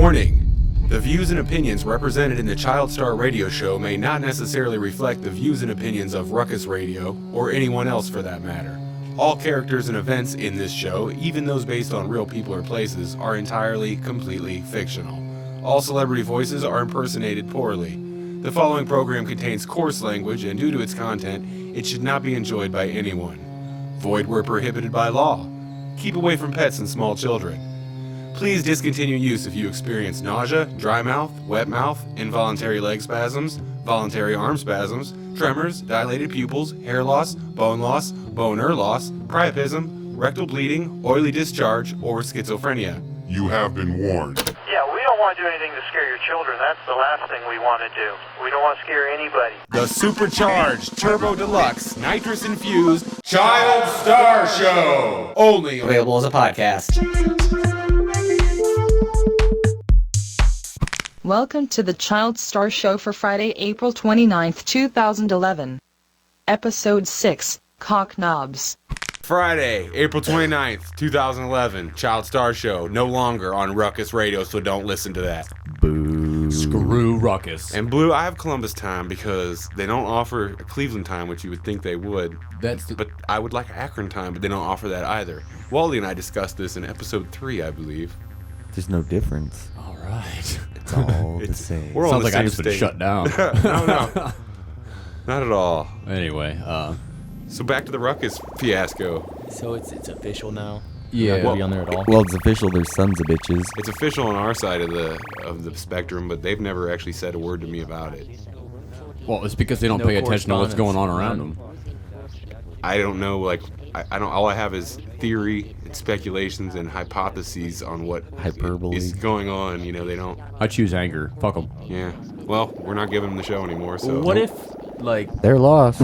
Warning. The views and opinions represented in the Child Star Radio Show may not necessarily reflect the views and opinions of Ruckus Radio, or anyone else for that matter. All characters and events in this show, even those based on real people or places, are entirely, completely fictional. All celebrity voices are impersonated poorly. The following program contains coarse language, and due to its content, it should not be enjoyed by anyone. Void where prohibited by law. Keep away from pets and small children. Please discontinue use if you experience nausea, dry mouth, wet mouth, involuntary leg spasms, voluntary arm spasms, tremors, dilated pupils, hair loss, boner loss, priapism, rectal bleeding, oily discharge, or schizophrenia. You have been warned. Yeah, we don't want to do anything to scare your children. That's the last thing we want to do. We don't want to scare anybody. The supercharged, turbo deluxe, nitrous infused Child Star Show! Only Available as a podcast. Welcome to the Child Star Show for Friday, April 29th, 2011. Episode 6, Cock Knobs. Friday, April 29th, 2011, Child Star Show, no longer on Ruckus Radio, so don't listen to that. Boo. Screw Ruckus. And Blue, I have Columbus time because they don't offer a Cleveland time, which you would think they would. But I would like Akron time, but they don't offer that either. Wally and I discussed this in episode 3, I believe. There's no difference. All right. It's all the same. We're Sounds on the like I same just been state. shut down. No. Not at all. Anyway, So back to the Ruckus fiasco. So it's official now? yeah. You're not gonna be on there at all? Well, it's official. There's sons of bitches. It's official on our side of the spectrum, but they've never actually said a word to me about it. Well, it's because they don't No pay attention to what's going on around correspondence. them. I don't know, like, I don't, all I have is theory and speculations and hypotheses on what Hyperbole. is going on, you know, they don't, I choose anger. Fuck them. yeah. Well, we're not giving them the show anymore, so. What if, like They're lost.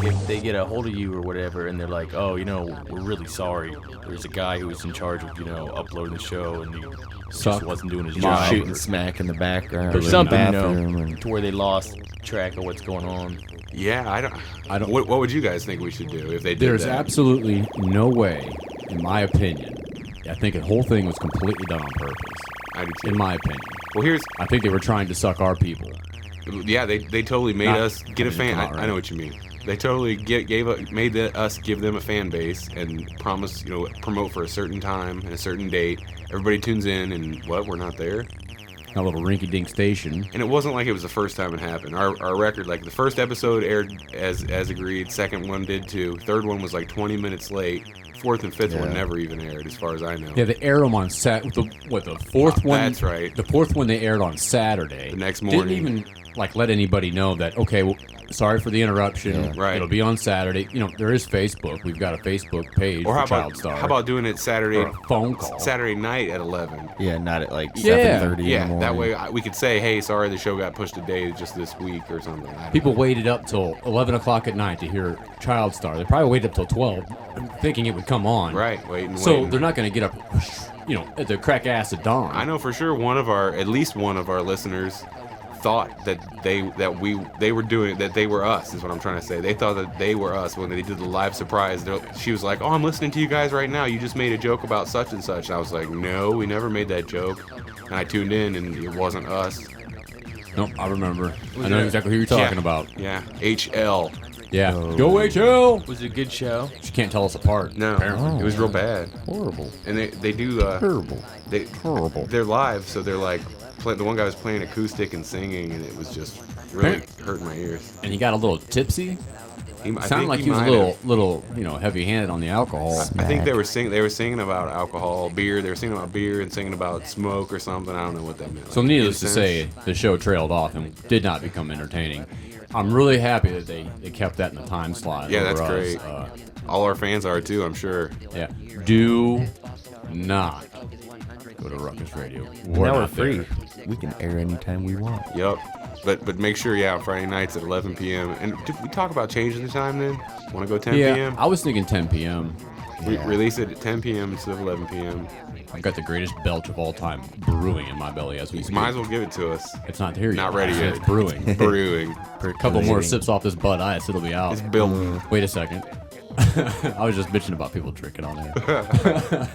if they get a hold of you or whatever, and they're like, oh, we're really sorry. There's a guy who was in charge of, uploading the show, and he just wasn't doing his job. Shooting smack in the background. Or in the something, bathroom and- to where they lost track of what's going on. Yeah, I don't. What would you guys think we should do if they did There's that? absolutely no way, in my opinion. I think the whole thing was completely done on purpose. I do too. In my opinion. Well, here's, I think they were trying to suck our people. yeah, they totally made Not- us get a I fan. didn't come out I right. know what you mean. They totally made us give them a fan base and promise, promote for a certain time and a certain date. Everybody tunes in, and what? We're not there. A little rinky-dink station. And it wasn't like it was the first time it happened. Our record, like the first episode aired as agreed. Second one did too. Third one was like 20 minutes late. Fourth and fifth one never even aired, as far as I know. Yeah, they aired them on the fourth one? That's right. The fourth one they aired on Saturday. The next morning. Didn't even, let anybody know that, okay, well, sorry for the interruption. Yeah. Right. It'll be on Saturday. There is Facebook. We've got a Facebook page Or for how Child Star. about doing it Saturday, Or a phone call. Saturday night at 11? Yeah, not at like Yeah. 7:30 in the Yeah, morning. that way we could say, hey, sorry, the show got pushed a day just this week or something. I don't People know. waited up till 11 o'clock at night to hear Child Star. They probably waited up till 12 thinking it would come on. Right, waiting. So they're not going to get up, at the crack ass of dawn. I know for sure at least one of our listeners thought that they were doing, that they were us, is what I'm trying to say. They thought that they were us when they did the live surprise. She was like, oh, I'm listening to you guys right now. You just made a joke about such and such. And I was like, no, we never made that joke. And I tuned in, and it wasn't us. Nope, I remember. I know exactly who you're talking about. Yeah, HL. Yeah. Go HL! Was it a good show? She can't tell us apart. No, apparently. it was real bad. Horrible. And they do, Terrible. Horrible. They're live, so they're like, the one guy was playing acoustic and singing, and it was just really hurting my ears. And he got a little tipsy. I Sounded think like he was might a have. little, heavy-handed on the alcohol. I think they were singing about alcohol, beer. They were singing about beer and singing about smoke or something. I don't know what that meant. So Like, needless to incense. say, the show trailed off and did not become entertaining. I'm really happy that they kept that in the time slot. Yeah, over that's us. great. All our fans are too, I'm sure. Yeah. Do not go to Ruckus Radio. Now we're not free. there. We can air anytime we want. Yep. But make sure, on Friday nights at 11 p.m. And did we talk about changing the time then? Want to go 10 Yeah, p.m.? I was thinking 10 p.m. Release it at 10 p.m. instead of 11 p.m. I've got the greatest belch of all time brewing in my belly as we speak. Might as well give it to us. It's not here yet. Not ready yet. It's brewing. Brewing. A couple more sips off this Bud Ice, it'll be out. It's building. Wait a second. I was just bitching about people drinking on there.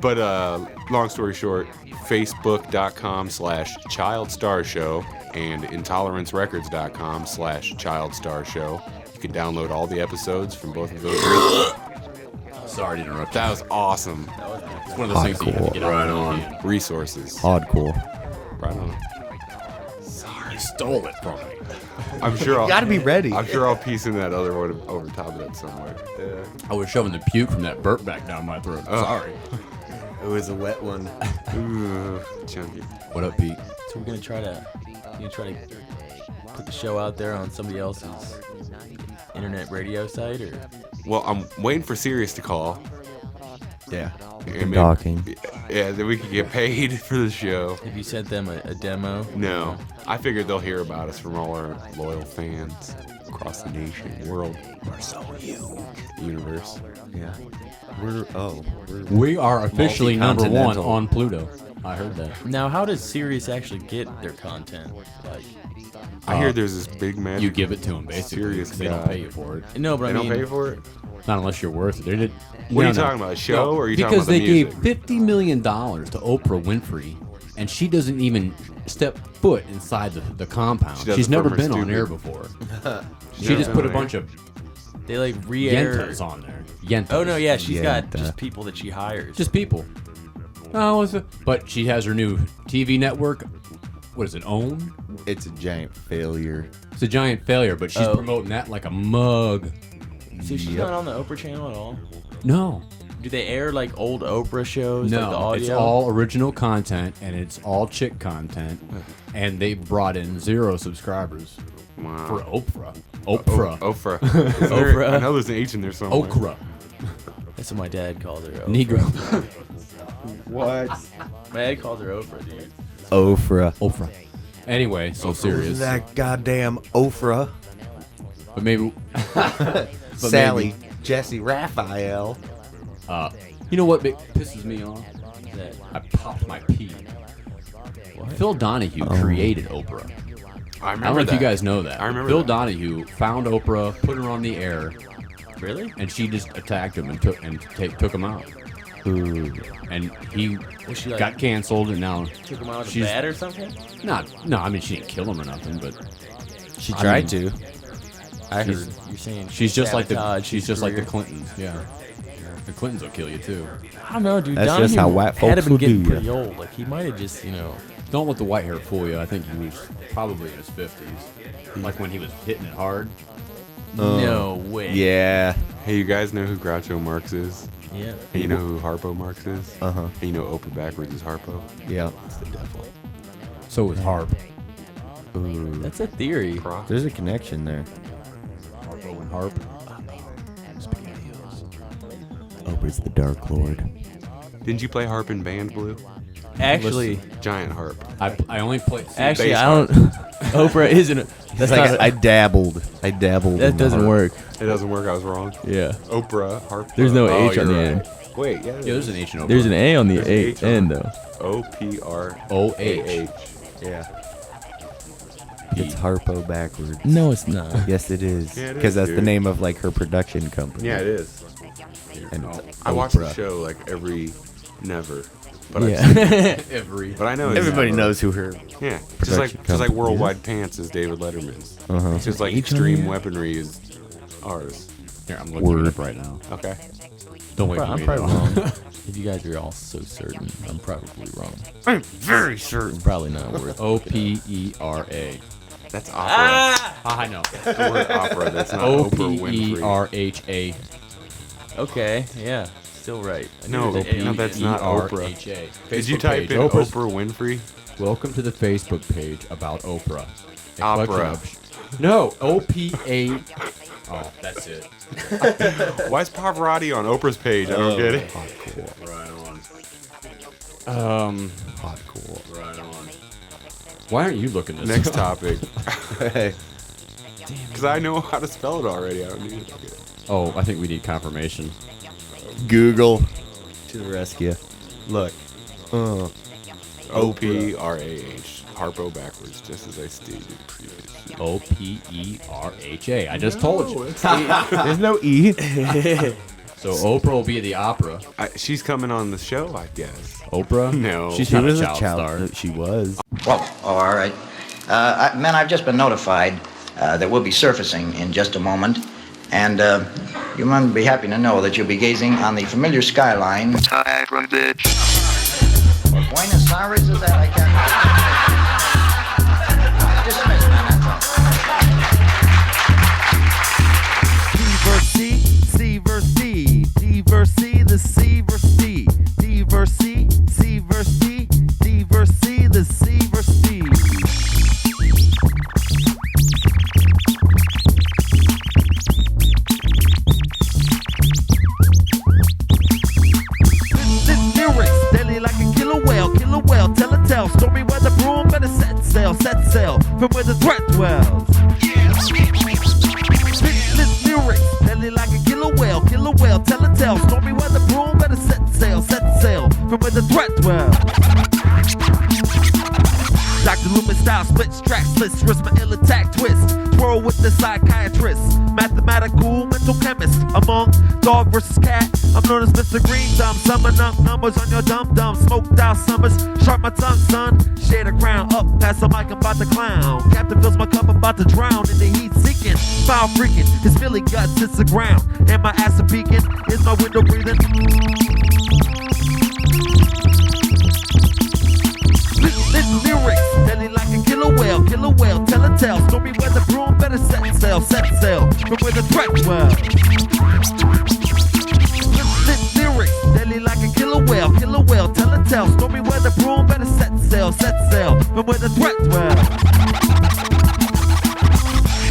But long story short, Facebook.com/ChildStarShow and IntoleranceRecords.com/ChildStarShow. You can download all the episodes from both of those. Sorry to interrupt. That was awesome. It's one of those things that you have to get Right on. on. Resources. Hardcore. Right on. You stole it from me. I'm sure I'll Gotta be ready. I'm sure I'll piece in that other one over top of that somewhere. I was shoving the puke from that burp back down my throat. Sorry. It was a wet one. Ooh, chunky. What up, Pete? So we're gonna try to put the show out there on somebody else's internet radio site, or Well, I'm waiting for Sirius to call. Yeah. And Good talking. Yeah, then we could get paid for the show. have you sent them a demo? No, I figured they'll hear about us from all our loyal fans across the nation, world, universe. Yeah. We're We are officially number one Multi-continental. on Pluto. I heard that. Now, how does Sirius actually get their content? Like, I hear there's this big magic. You give it to them, basically. Serious 'Cause they don't guy. pay you for it. no, but They I don't mean, pay for it. Not unless you're worth it. They did. What are you talking about? A show, or are you talking because about the they music? gave $50 million to Oprah Winfrey, and she doesn't even step foot inside the compound. She does She's it never from her been on studio. air before. She never just been put a on bunch air. of they like re-air. yentas on there. Yentas. Oh no, yeah, she's got Yenta. just people that she hires. Just people. Oh, but she has her new TV network. What is it, OWN? It's a giant failure. It's a giant failure, but she's Oh. promoting that like a mug. so she's not on the Oprah channel at all. No. Do they air like old Oprah shows? like the No, audio? it's all original content, and it's all chick content, and they brought in 0 subscribers Wow. for Oprah. Oprah. Oprah. Is there- Oprah. I know there's an H in there somewhere. Okra. That's what my dad called her. Oprah. Negro. What? My dad called her Oprah, dude. Ofra. Oprah. Anyway, so serious. That goddamn Ofra. But maybe. Sally. Jesse Raphael. You know what pisses me off? That I popped my pee. Phil Donahue created Oprah. I I don't remember know if that. you guys know that. I remember Phil that. Donahue found Oprah, put her on the air, really? and she just attacked him and took him out. Ooh. And he Was she like got canceled, and now took him out of she's- bed or something? no, I mean she didn't kill him or nothing, but She I tried mean, to. I she's- heard. You're saying she's just like the career. Clintons. Yeah, the Clintons will kill you too. I don't know, dude. That's Donahue just how white had to folks been will getting do ya. pretty old. Like he might have just, Don't let the white hair fool you. I think he was probably in his 50s, like when he was hitting it hard. no way. Yeah. Hey, you guys know who Groucho Marx is? Yeah. Hey, you know who Harpo Marx is? Uh-huh. Hey, you know Oprah backwards is Harpo? Yeah. It's the devil. So was Harp. Ooh. That's a theory. Cross. There's a connection there. Harpo and Harp. Oprah's the Dark Lord. Didn't you play harp in band, Blue? Actually, Giant harp. I only played. actually, bass I don't. Oprah isn't. That's It's not. like I dabbled. I dabbled. that in the doesn't harp. work. It doesn't work. I was wrong. Yeah. Oprah harp. There's no Oh, H on you're the right. end. Wait, yeah. Yeah, there's an H in Oprah. There's an A on the There's an H on end it. though. O-P-R-A-H. Yeah. It's Harpo backwards. No, it's not. Yes, it is. Yeah, it is, Because that's the dude. name of like her production company. Yeah, it is. And I watch the Oprah. show like never. But Yeah. every. but I know it's Everybody never. knows who her. Yeah, just production like company Worldwide Pants is David Letterman's. Uh-huh. It's just like H on Extreme the- Weaponry is ours. Here, I'm looking Word. it up right now. Okay. Don't wait for I'm me. probably though. wrong. If you guys are all so certain, I'm probably wrong. I'm very certain. Probably not worth. Opera. That's opera. I know. That's the word opera. That's not Oprah Winfrey. Operha. Okay. Yeah. Still right. I knew No, there was an A no, on the that's end. not Oprah. Oprah. Did you type in Oprah Winfrey? Welcome to the Facebook page about Oprah. A Opera. collection of- No, OPA. Oh, that's it. Why is Pavarotti on Oprah's page? I don't get it. Right on. Hardcore. Right on. Why aren't you looking this Next up? topic. Hey. Because I know how to spell it already. I don't need to look it. Oh, I think we need confirmation. Google to the rescue. Look. O-P-R-A-H. Harpo backwards, just as I stated previously. Operha. I just told you. There's no E. So Oprah will be at the opera. She's coming on the show, I guess. Oprah? No. She's She not was a child star. She was. Whoa, oh, all right. Men, I've just been notified that we'll be surfacing in just a moment. And you might be happy to know that you'll be gazing on the familiar skyline. Buenos Aires, is that? I can't. Dismiss, man, that's all. D verse C, C verse D, D verse C, the C verse D, D verse C, C verse D, D verse C, the C verse D. This lyrics, deadly like a killer whale, tell a tale, stormy weather broom, better set sail, from where the threat dwells. This lyrics, deadly like a killer whale, tell a tale, stormy weather broom, better set sail, from where the threat dwells. Dr. Loomis style, split track, slits, wrist my ill attack twist. Twirl with the psychiatrist, mathematical mental chemist. Among dog versus cat, I'm known as Mr. Green Thumb. Summon up numbers on your dum-dum. Smoked out summers, sharp my tongue, son. Shade a crown, up past the mic, I'm about to clown. Captain fills my cup, about to drown in the heat seeking. Foul freaking, his Philly guts hits the ground. And my ass a beacon, is my window breathing. This lyrics, deadly like a killer whale, tell a tale, stormy weather broom, better set sail, from where the threat dwells. This lyrics, deadly like a killer whale, tell a tale, stormy weather broom, better set sail, from where the threat dwells.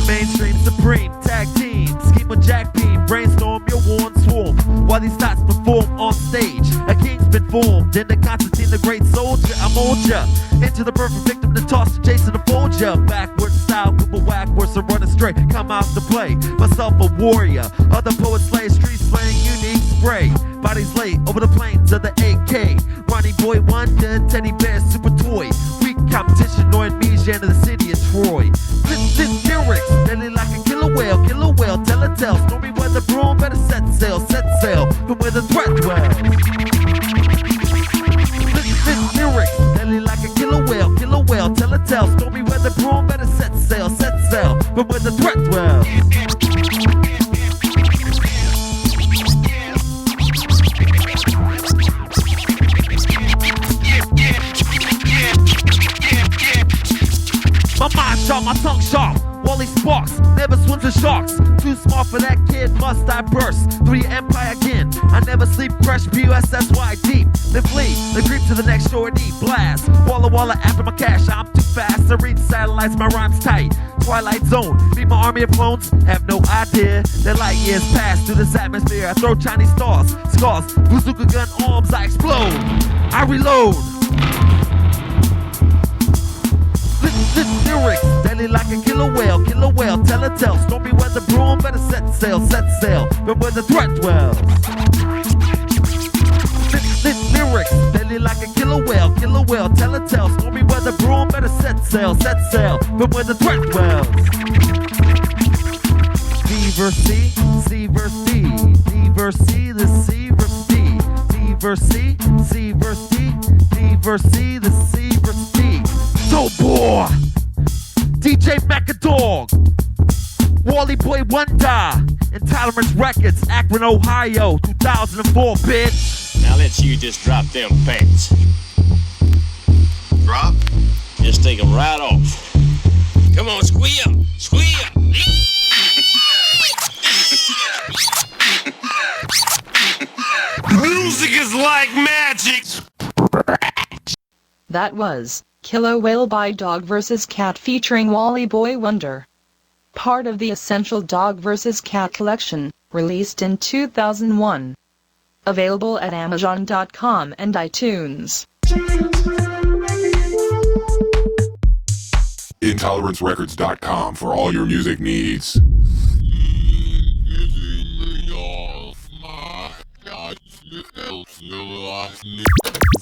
Mainstream supreme, tag team, scheme with Jack Beam, brainstorm your worn swarm, while these thoughts perform on stage. A king's been formed, in the Constantine the great soldier, I mold ya into the perfect victim to toss to Jason to fold ya. Backward style, people backwards to run astray, come out to play, myself a warrior, other poets slay, street slang, unique spray, bodies laid over the plains of the AK, Ronnie Boy Wonder, teddy bear, super toy, weak competition, no amnesia in the city of Troy. This lyrics, deadly like a killer whale, tell a tale, stormy weather broom, better set sail, from where the threat dwells. This lyrics, deadly like a killer whale, tell a tale, stormy weather broom, better set sail, from where the threat dwells. My mind sharp, my tongue sharp. Wally Sparks, never swims with sharks. Too smart for that kid, must I burst through your empire again. I never sleep, crush PUSSY deep. Then flee, then creep to the next shore and eat blast. Walla after my cash, I'm too fast to reach satellites, my rhyme's tight. Twilight zone, meet my army of clones, have no idea. Their light years pass through this atmosphere. I throw Chinese stars, scars, bazooka gun arms, I explode. I reload. This lyrics, deadly like a killer whale, tell a tale, stormy weather broom, better set sail, from where the threat dwells. This lyrics, deadly like a killer whale, tell a tale, stormy weather broom, better set sail, from where the threat dwells. D verse C, C verse D, D verse C, the C verse D, D verse C, C verse D, D verse C, the C verse D. So boy, DJ Macadog, Wally Boy Wonder, Intolerance Records, Akron, Ohio, 2004, bitch. Now let's you just drop them pants. Drop? Just take them right off. Come on, squeal, squeal. Music is like magic. That was Killer Whale by Dog vs. Cat featuring Wally Boy Wonder. Part of the Essential Dog vs. Cat collection, released in 2001. Available at Amazon.com and iTunes. IntoleranceRecords.com for all your music needs.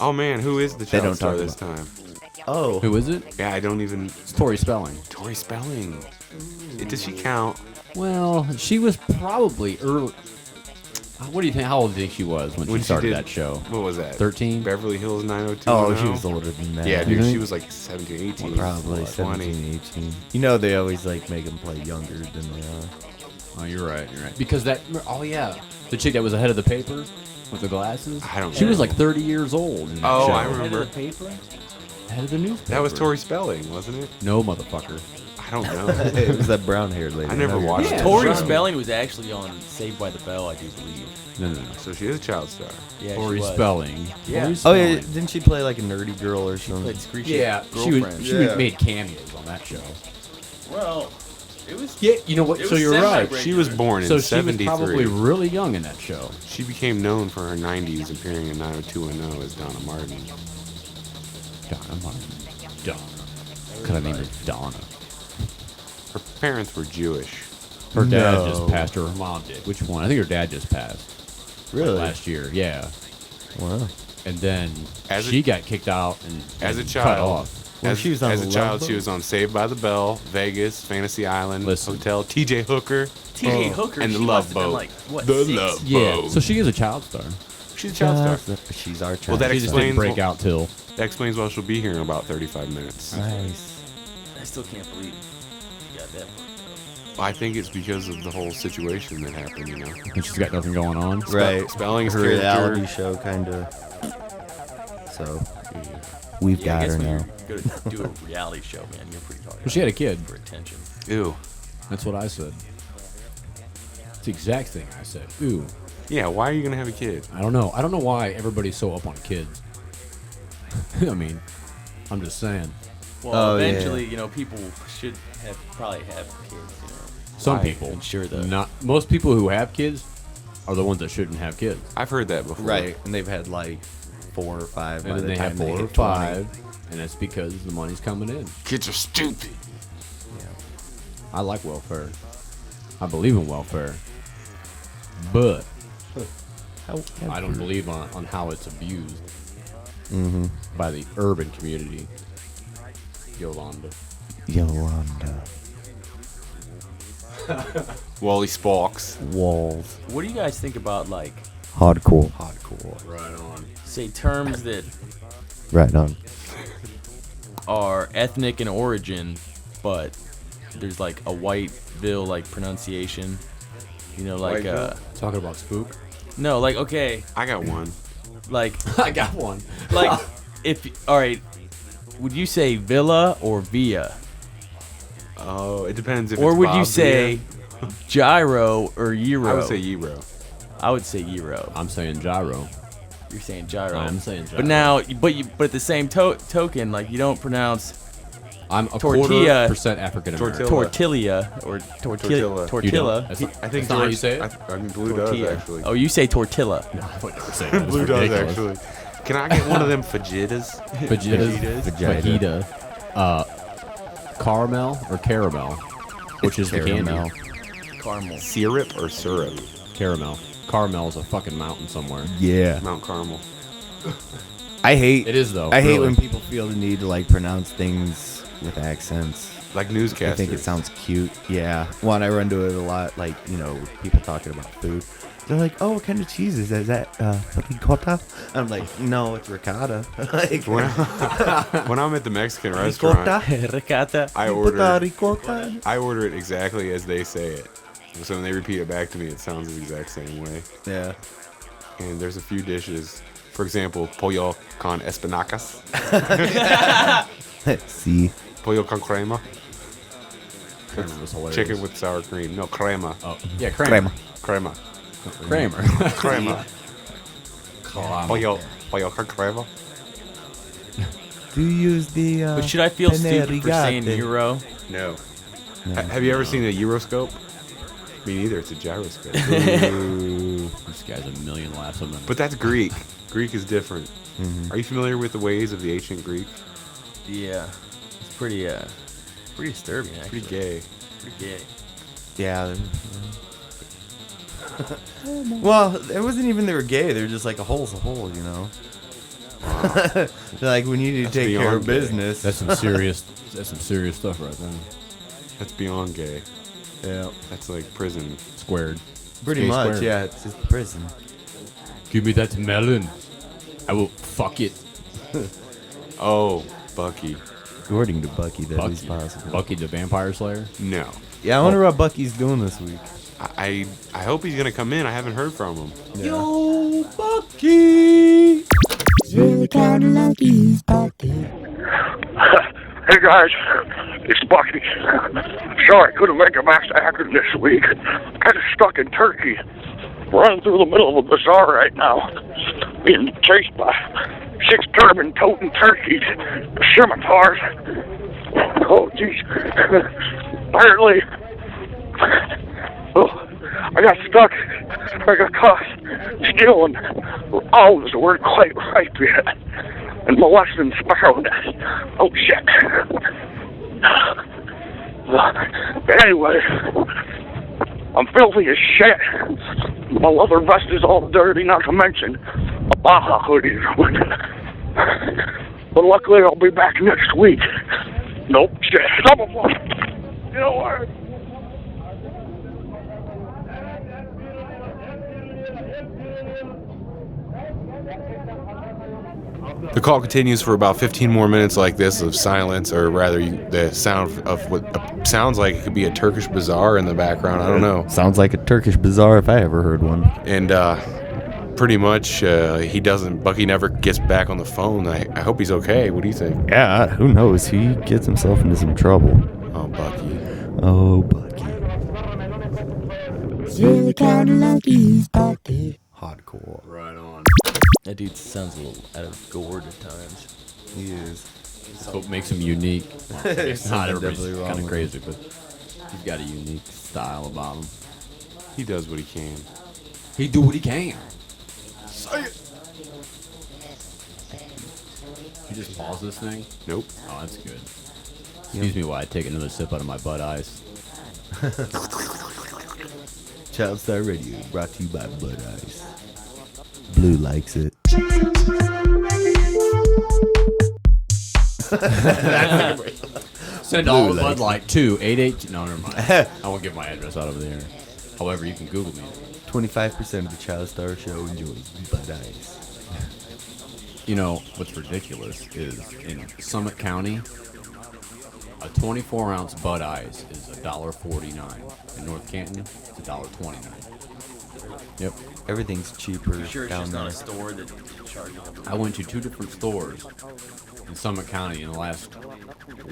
Oh man, who is the They child don't star talk this about- time? Oh. Who is it? Yeah, I don't even. It's Tori Spelling. Tori Spelling. Does she count? Well, she was probably early. What do you think? How old do you think she was when she started did- that show? What was that? 13? Beverly Hills 90210? Oh, she was older than that. Yeah, dude, Mhm. she was like 17, 18. Probably 20. 17, 18. You know, they always like make them play younger than they are. Oh, you're right. You're right. Because that. Oh yeah, the chick that was ahead of the paper with the glasses. I don't She was know. like 30 years old. In that Oh, show. I remember. Head of the newspaper. That was Tori Spelling, wasn't it? No, motherfucker. I don't know. It was that brown-haired lady. I never watched it. Tori Right. Spelling was actually on Saved by the Bell, I do believe. No. So she is a child star. Yeah, Tori she was. Spelling. Yeah. Tori Oh Spelling. yeah, didn't she play like a nerdy girl or She something? played Screechy Yeah, girlfriend. she made cameos on that show. Well, it was. Yeah, you know what? It So was you're right. semi-regular. She was born in So she was 73. probably really young in that show. She became known for her 90s appearing in 90210 as Donna Martin. Donna Martin. Donna. Could I name her Donna? Her parents were Jewish. Her dad No. just passed, or her mom did. Which one? I think her dad just passed. Really? Last year, yeah. Wow. And then As a- she got kicked out and As a and child, cut off. Well, as, she was on as the a Love child, she Boat. was on Saved by the Bell, Vegas, Fantasy Island, Listen. Hotel, T.J. Hooker, T.J. Hooker and the she Love must have been Boat. like, what, the 6? Love Yeah, Boat. so she is a child star. She's a child star. She's our child. Well, that She just explains didn't break out till. That explains why she'll be here in about 35 minutes. Nice. I still can't believe you got that worked I think it's because of the whole situation that happened, you know. And she's got nothing going on. Right. Spelling's her character. reality show, kind of. So, we've out. got I guess her when now. you're going to do a reality show, man, you're pretty hard. Well, she had a kid. For attention. Ew. That's what I said. It's the exact thing I said. Ooh. Yeah, why are you going to have a kid? I don't know. I don't know why everybody's so up on kids. I mean, I'm just saying. Well, Oh, yeah. eventually, you know, people should probably have kids, you know. Some Why? people. Ensure the Not most people who have kids are the ones that shouldn't have kids. I've heard that before. Right. And they've had like 4 or 5. And by then the they have time 4 or hit 20. 5, and that's because the money's coming in. Kids are stupid. I like welfare. I believe in welfare. But I don't believe on how it's abused by the urban community. Yolanda. Yolanda. Wally Sparks. Walls. What do you guys think about, like, Hardcore. Right on. say, terms that Right on. are ethnic in origin, but there's like a Whiteville like pronunciation? You know, like Talking about spook. no, like okay, I got one. like I got one. like if all right, would you say Villa or Via, Oh, it depends if or it's would Bob you say Villa. gyro or gyro? I would say Gyro. I would say gyro. I'm saying gyro. You're saying gyro. I'm saying gyro. But now, but at the same token, like you don't pronounce I'm a Tortilla- 4% African American. Tortilla. tortilla or Tortilla. You tortilla. don't. That's not, I think that's not how you George. say it. I mean, Blue Tortilla. does actually. Oh, you say tortilla. No, I would never say that. That's Blue does ridiculous. actually. Can I get one of them fajitas? Fajitas. Vagina. Fajita. Caramel or caramel? Which is the Caramel. candy? Caramel. Syrup or syrup? Caramel. Caramel is a fucking mountain somewhere. Yeah. Mount Carmel. I hate. It is though. I hate really. when people feel the need to like pronounce things with accents. Like newscasters. I think it sounds cute. Yeah. One, I run to it a lot. Like, you know, people talking about food. They're like, "Oh, what kind of cheese is that? Is that ricotta?" I'm like, "No, it's ricotta." Like, When I'm at the Mexican restaurant, ricotta. Ricotta. I Ricotta. order it exactly as they say it. So when they repeat it back to me, it sounds the exact same way. Yeah. And there's a few dishes. For example, pollo con espinacas, See. pollo con crema, Kramer was hilarious. chicken with sour cream. No, crema. Oh, yeah, Kramer. Crema. Crema. Kramer. Crema. Pollo con crema. Do you use the? But should I feel penne stupid for saying rigate? euro? No. Have you ever seen a Euroscope? Me neither. It's a gyroscope. Ooh, this guy's a million laughs on them. But that's Greek. Greek is different. Are you familiar with the ways of the ancient Greek? Yeah, it's pretty disturbing. Actually. Pretty gay. Pretty gay. Yeah. Well, it wasn't even they were gay. They were just like a hole's a hole, you know. They're like, we need to That's take care beyond of gay. business. That's some serious. That's some serious stuff right there. That's beyond gay. Yeah. That's like prison. Squared. Pretty K much, squared. yeah. It's just prison. Give me that melon. I will fuck it. Oh, Bucky. According to Bucky, that is Bucky. possible. Bucky the Vampire Slayer? No. Yeah, I wonder what Bucky's doing this week. I hope he's gonna come in. I haven't heard from him. Yo, Bucky! Hey guys, it's Bucky. Sorry I couldn't make it back to Akron this week. Kind of stuck in Turkey. Running through the middle of a bazaar right now. Being chased by 6 turban-toting turkeys, scimitars. Oh, jeez. Apparently, I got stuck. I got caught stealing. Oh, is the word quite right yet? And molesting sparrow nest. Oh, shit. Anyway, I'm filthy as shit. My leather vest is all dirty, not to mention a Baja hoodie. But luckily, I'll be back next week. Nope, shit. You know what? The call continues for about 15 more minutes like this of silence, or rather the sound of what sounds like it could be a Turkish bazaar in the background. I don't know. Sounds like a Turkish bazaar if I ever heard one. And pretty much Bucky never gets back on the phone. I hope he's okay. What do you think? Yeah, who knows? He gets himself into some trouble. Oh, Bucky. Oh, Bucky. Hardcore. Right on. That dude sounds a little out of gourd at times. He is. That's what makes him unique. It's not everybody's definitely wrong kind of with crazy, but he's got a unique style about him. He does what he can. He do what he can. Say it. You just pause this thing? Nope. Oh, that's good. Excuse me while I take another sip out of my Bud Ice. Child Star Radio, brought to you by Bud Ice. Blue likes it. Send all the Bud Light to 88. No, never mind. I won't give my address out over there. However, you can Google me. 25% of the Child Star Show enjoys Bud Ice. You know, what's ridiculous is in Summit County, a 24-ounce Bud Ice is $1.49. In North Canton, it's $1.29. Yep. Everything's cheaper Sure, it's down just there. not a store that charges. I went to 2 different stores in Summit County in the last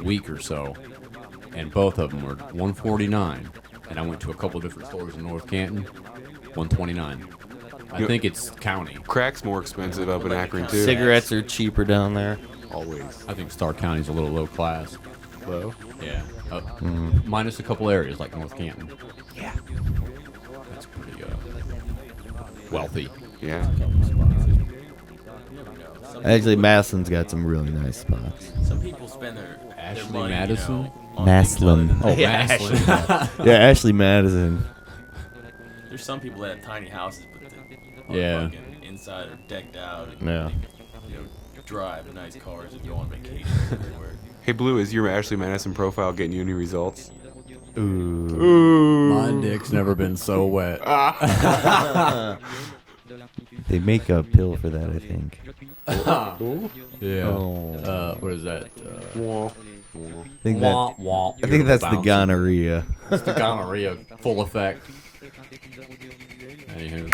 week or so, and both of them were $1.49. And I went to a couple different stores in North Canton, $1.29. I think it's county. Crack's more expensive up in Akron too. Cigarettes are cheaper down there. Always. I think Starr County's a little low class. Low? Yeah. Minus a couple areas like North Canton. Yeah. That's pretty wealthy. Yeah. Actually, Masslin's got some really nice spots. Some people spend their Ashley money, Madison? You know, on Maslin. things other than- Oh, Maslin. Yeah, Ashley Madison. There's some people that have tiny houses, but the Yeah. fucking inside are decked out. And, Yeah. you know, drive nice cars and go on vacation everywhere. Hey, Blue, is your Ashley Madison profile getting you any results? Ooh. My dick's never been so wet. They make a pill for that, I think. Yeah. Oh. What is that? I think, Wah, wah. I think that's the Bouncing. gonorrhea. It's the gonorrhea full effect. Anywho.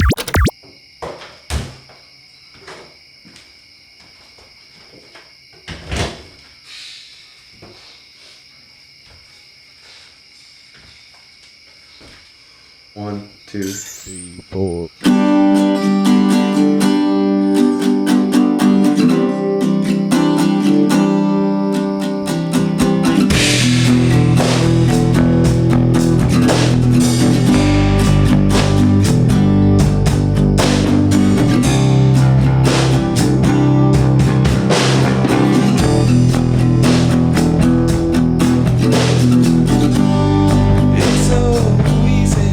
One, two, 3, 4. It's so easy.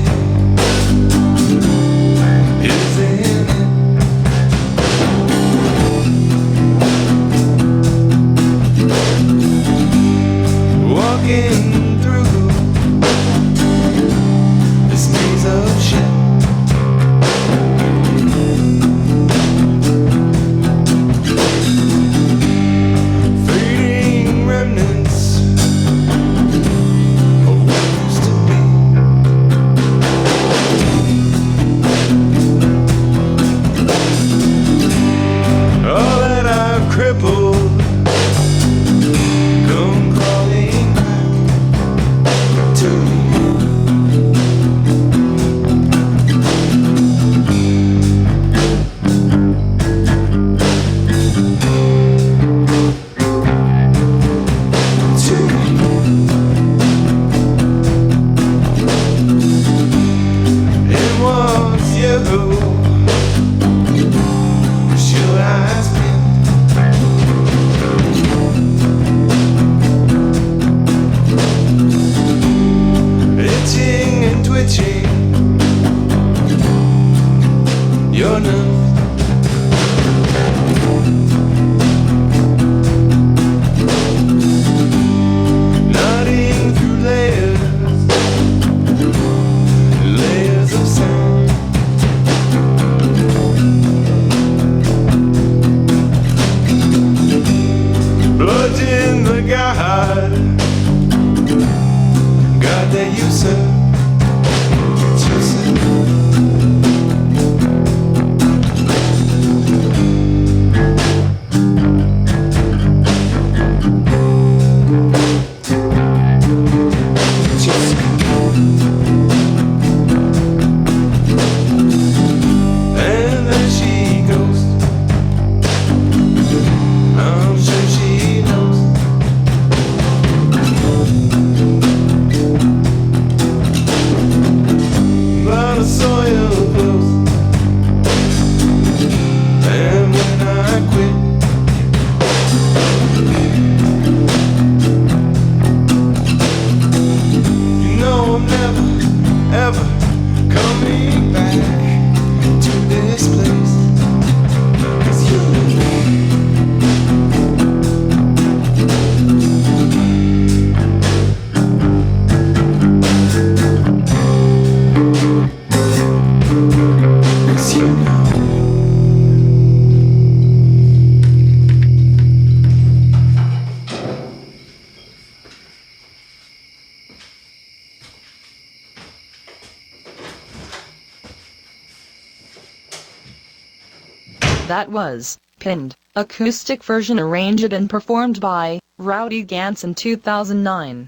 That was Pinned, acoustic version arranged and performed by Rowdy Gance in 2009.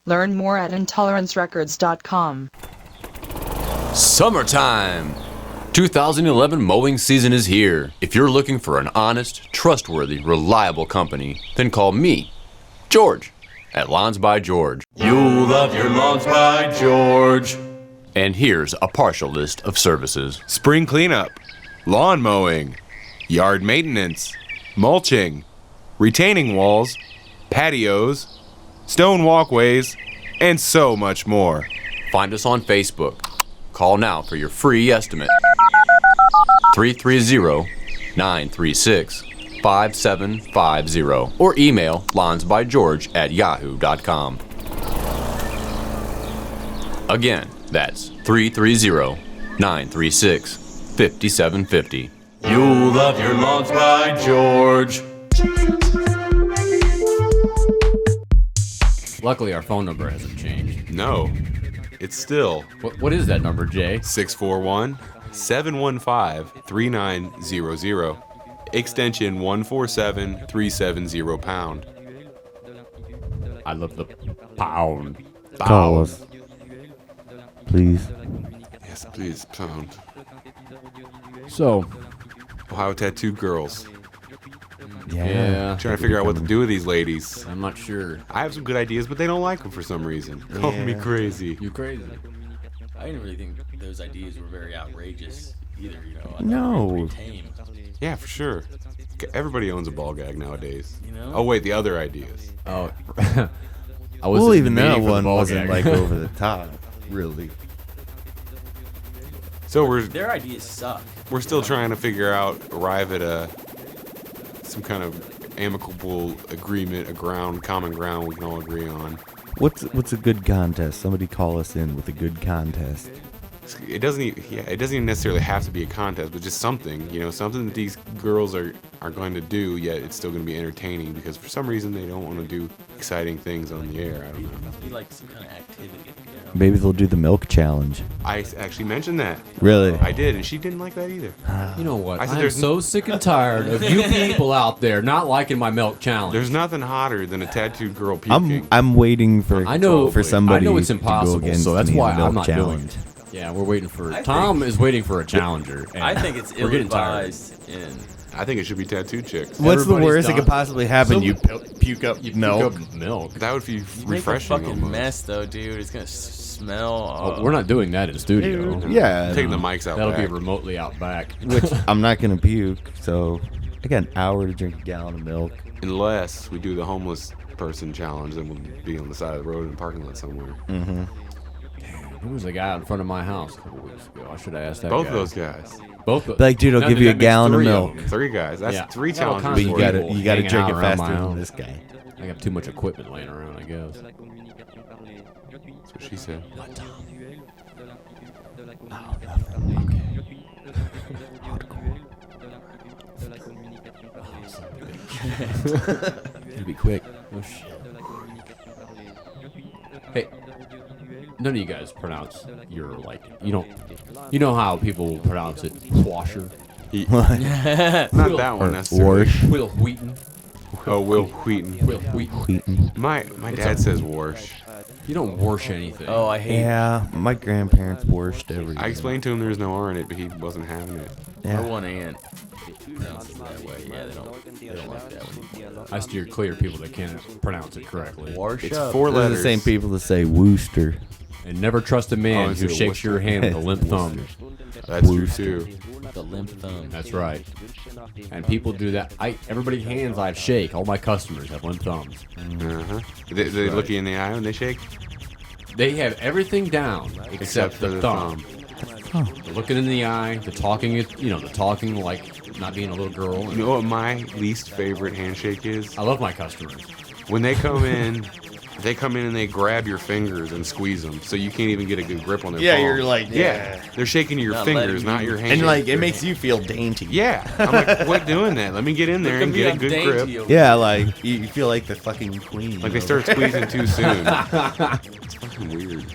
Learn more at intolerancerecords.com. Summertime! 2011 mowing season is here. If you're looking for an honest, trustworthy, reliable company, then call me, George, at Lawns by George. You'll love your Lawns by George. And here's a partial list of services. Spring cleanup, lawn mowing, yard maintenance, mulching, retaining walls, patios, stone walkways, and so much more. Find us on Facebook. Call now for your free estimate. 330-936-5750 or email lawnsbygeorge@yahoo.com. Again, that's 330-936-5750. You'll love your Lawns by George. Luckily, our phone number hasn't changed. No, it's still. What is that number, Jay? 641-715-3900. Extension 147-370 pound. I love the pound. Call us. Please. Yes, please, pound. So, Ohio Tattoo Girls. yeah. Trying to figure out what to do with these ladies. I'm not sure. I have some good ideas, but they don't like them for some reason. Call me crazy. You crazy? I didn't really think those ideas were very outrageous either, you know. I thought No. they were pretty tame. Yeah, for sure. Everybody owns a ball gag nowadays. You know? Oh, wait, the other ideas. Oh, I was Well, in even the that meeting for the one ball wasn't gag. like over the top, really. So Their ideas suck. we're still trying to arrive at some kind of amicable agreement, common ground we can all agree on. What's a good contest? Somebody call us in with a good contest. It doesn't even necessarily have to be a contest, but just something, something that these girls are going to do, yet it's still going to be entertaining because for some reason they don't want to do exciting things on the air. I don't know. It must be like some kind of activity, you know? Maybe they'll do the milk challenge. I actually mentioned that. Really? I did, and she didn't like that either. You know what? I said I'm there's so sick and tired of you people out there not liking my milk challenge. There's nothing hotter than a tattooed girl puking. I'm waiting for somebody I know it's to go impossible, against so that's me in why the I'm milk not challenge. doing it. Yeah, we're waiting for Tom is waiting for a challenger. and I think it's we're getting tired. ill-advised in I think it should be tattooed chicks. What's the Everybody's worst that done. could possibly happen? So- you puke up milk. Milk. That would be You make a refreshing. fucking almost. mess, though, dude. It's gonna smell. Oh, we're not doing that in studio. Yeah, Taking the mics out That'll back. be remotely out back. which I'm not gonna puke. So I got an hour to drink a gallon of milk. Unless we do the homeless person challenge, then we'll be on the side of the road in a parking lot somewhere. Mm-hmm. Who was the guy in front of my house a couple weeks ago? I should have asked that Both guy. of those guys. Both of Like, dude, I'll That- give you a that makes gallon of three milk. them. 3 guys. That's Yeah. 3 I got all challenges. But you kinds of gotta people you gotta hanging drink out it around faster my than house. this guy. I got too much equipment laying around, I guess. That's what she said. It'll be quick. Oh shit. Hey, none of you guys pronounce your you know how people pronounce it, washer. Not that one Or necessarily. Warsh. Will Wheaton. Oh, Will Wheaton. Will Wheaton. Wheaton. My dad says Warsh. You don't wash anything. Oh, I hate. Yeah, my grandparents worshed everything. I explained to him there's no R in it, but he wasn't having it. My Yeah. one aunt pronounces it that way. Yeah, they don't like that one. I steer clear of people that can't pronounce it correctly. Wash It's up. 4 Those are letters. the same people that say Wooster. And never trust a Oh, man is who it a shakes your Worcester? hand with a limp thumb. That's true too. The limp thumb. That's right. And people do that. Everybody hands I shake. All my customers have limp thumbs. Uh-huh. They look you in the eye when they shake? They have everything down except for the thumb. The looking in the eye, the talking, the talking like not being a little girl. You know what my least favorite handshake is? I love my customers. When they come in, and they grab your fingers and squeeze them, so you can't even get a good grip on their Yeah, palm. you're like, yeah. They're shaking your Not fingers, letting not you- your hand. And like it makes you feel dainty. Yeah. I'm like, quit doing that. Let me get in there and get a good grip. Yeah, like you feel like the fucking queen. Like they start squeezing too soon. It's fucking weird.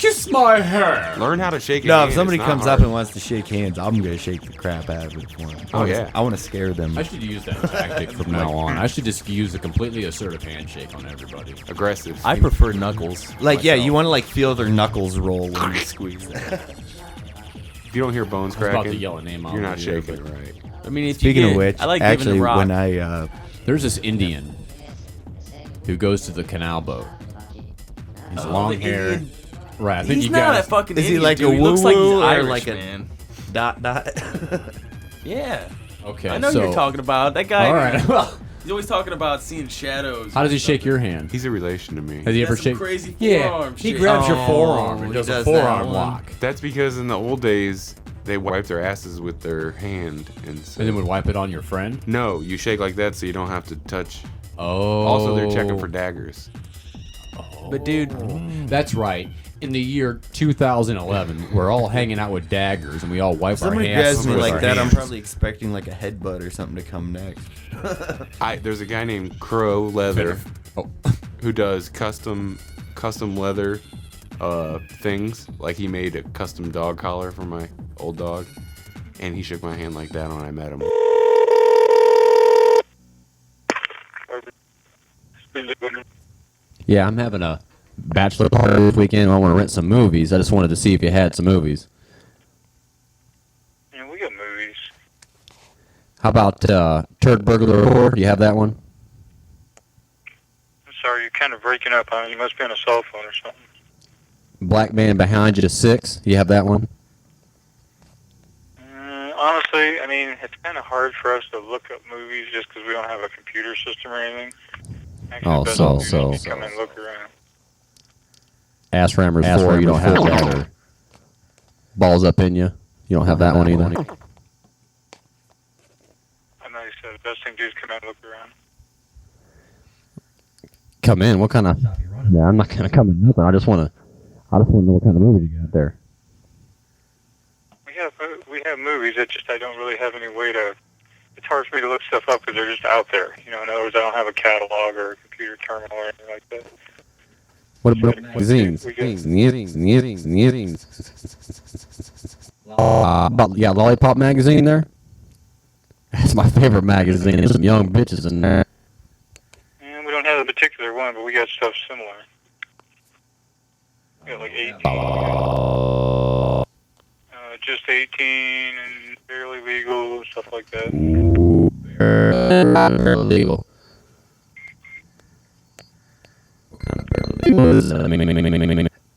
Kiss my hair. Learn how to shake. No, if somebody comes up and wants to shake hands, I'm gonna shake the crap out of it for them. I want to scare them. I should use that tactic from now on. I should just use a completely assertive handshake on everybody. Aggressive. I prefer knuckles. Like, yeah, you want to like feel their knuckles roll when you squeeze that. If you don't hear bones I was about cracking, to yell a name out you're on not the air, shaking but- right. I mean, if Speaking you get, of which, I like actually, giving the rock. when I There's this Indian who goes to the canal boat. He's long the hair. Indian- Right, I think He's you not guys. a fucking is he Indian, like dude. a He woo looks like he's woo or Irish, like a man. dot? Yeah. Okay, I know who so you're talking about. That guy. all right. Well, He's always talking about seeing shadows. how does he and shake stuff. your hand? He's a relation to me. Has he ever That's some shaken? crazy Yeah, forearm he shake. grabs your Oh, forearm and he does a does that forearm one. lock, That's because in the old days they wipe their asses with their hand, and so and then would wipe it on your friend. no, you shake like that so you don't have to touch. Oh. Also, they're checking for daggers. But dude, That's right. In the year 2011, we're all hanging out with daggers, and we all wipe Somebody our hands. grabs me with like our that, I'm hands. probably expecting like a headbutt or something to come next. There's a guy named Crow Leather Oh. who does custom leather things. Like he made a custom dog collar for my old dog, and he shook my hand like that when I met him. Yeah, I'm having a bachelor party this weekend. I want to rent some movies. I just wanted to see if you had some movies. Yeah, we got movies. How about Turd Burglar 4? Do you have that one? I'm sorry, you're kind of breaking up. You must be on a cell phone or something. Black Man Behind You to 6. Do you have that one? Honestly, I mean, it's kind of hard for us to look up movies just because we don't have a computer system or anything. Actually, Oh, the best so- is so- you come and look around. Ass Rammers 4. You don't have that. Or Balls Up in You. You don't have that one either. I know you said the best thing to do is come and look around. Come in. What kind of? Yeah, I'm not gonna come in nothing. I just want to know what kind of movie you got there. We have movies. It's just I don't really have any way to. It's hard for me to look stuff up because they're just out there. You know, in other words, I don't have a catalog or a computer terminal or anything like that. What about magazines? Yeah, Lollipop magazine there. That's my favorite magazine. There's some young bitches in there. And we don't have a particular one, but we got stuff similar. We got like 18. Just 18 and barely legal, stuff like that. Barely legal.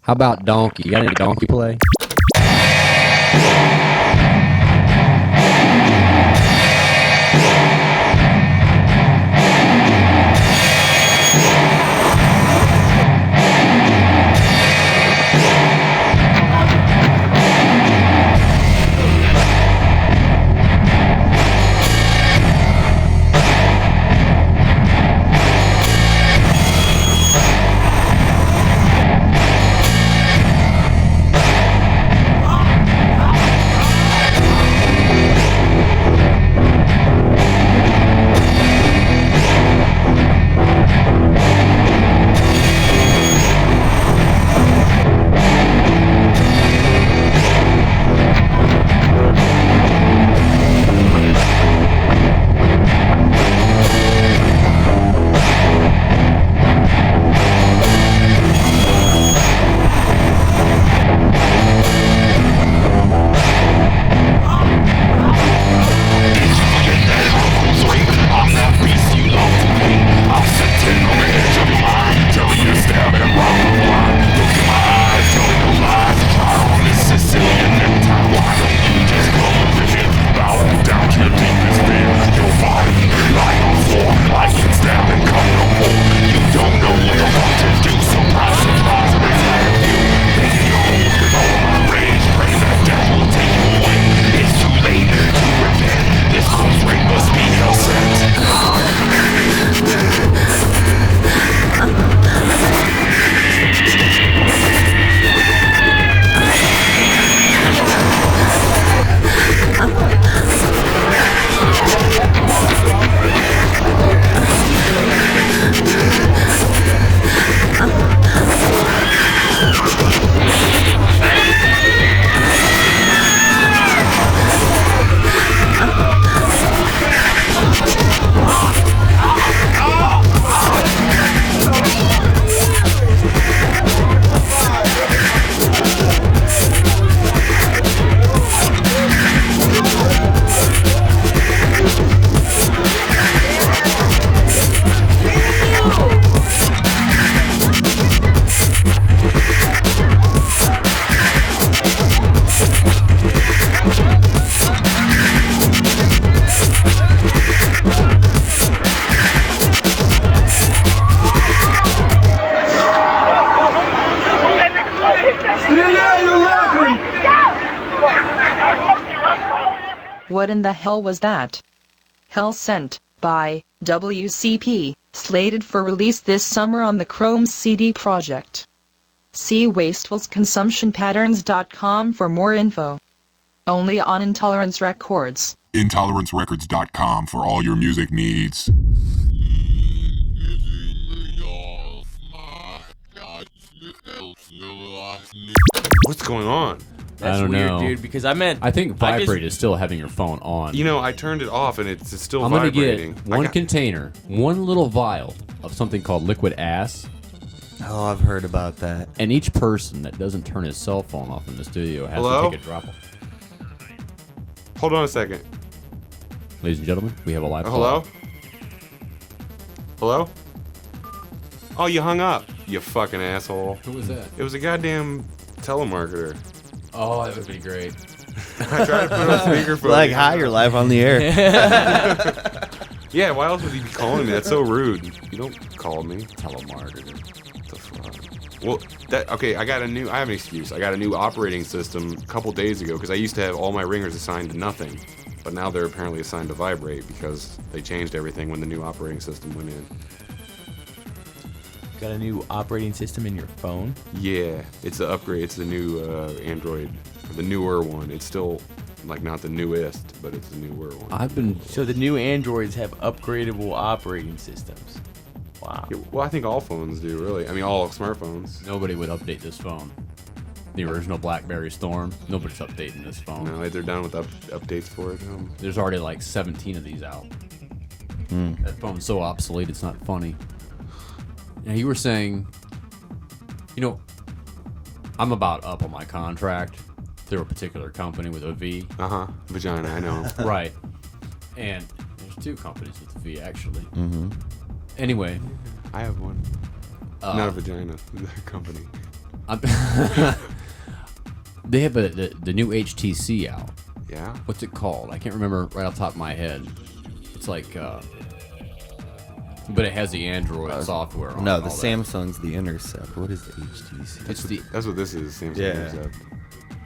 How about Donkey? You got any Donkey play? in the hell was that? Hell Sent, by WCP, slated for release this summer on the Chrome CD Project. See wastefulsconsumptionpatterns.com for more info. Only on Intolerance Records. IntoleranceRecords.com for all your music needs. What's going on? That's I don't weird, know, dude. Because I think vibrate is still having your phone on. You know, I turned it off and it's still I'm vibrating. gonna get one container, one little vial of something called liquid ass. Oh, I've heard about that. And each person that doesn't turn his cell phone off in the studio has Hello? to take a drop. Hold on a second. Ladies and gentlemen, we have a live Hello? call. Hello? Oh, you hung up, you fucking asshole. Who was that? It was a goddamn telemarketer. Oh, that would be great. I tried to put it on speakerphone. Like, hi, you're live on the air. Yeah, why else would he be calling me? That's so rude. You don't call me. Telemarketer. What the fuck? Well, okay, I have an excuse. I got a new operating system a couple days ago because I used to have all my ringers assigned to nothing. But now they're apparently assigned to vibrate because they changed everything when the new operating system went in. Got a new operating system in your phone? Yeah, it's the upgrade. It's the new Android, the newer one. It's still like not the newest, but it's the newer one. So the new Androids have upgradable operating systems. Wow. Yeah, well, I think all phones do, really. I mean, all smartphones. Nobody would update this phone. The original BlackBerry Storm. Nobody's updating this phone. No, they're done with updates for it. There's already like 17 of these out. That phone's so obsolete, it's not funny. Now, you were saying, you know, I'm about up on my contract through a particular company with a V. Vagina, I know. Right. And there's two companies with a V, actually. Mm-hmm. Anyway. I have one. Not a vagina. The company. They have the new HTC out. Yeah? What's it called? I can't remember right off the top of my head. It's like, but it has the Android software on it. No, and the all that. Samsung's the Intercept. What is the HTC? That's what this is. Samsung Yeah. Intercept.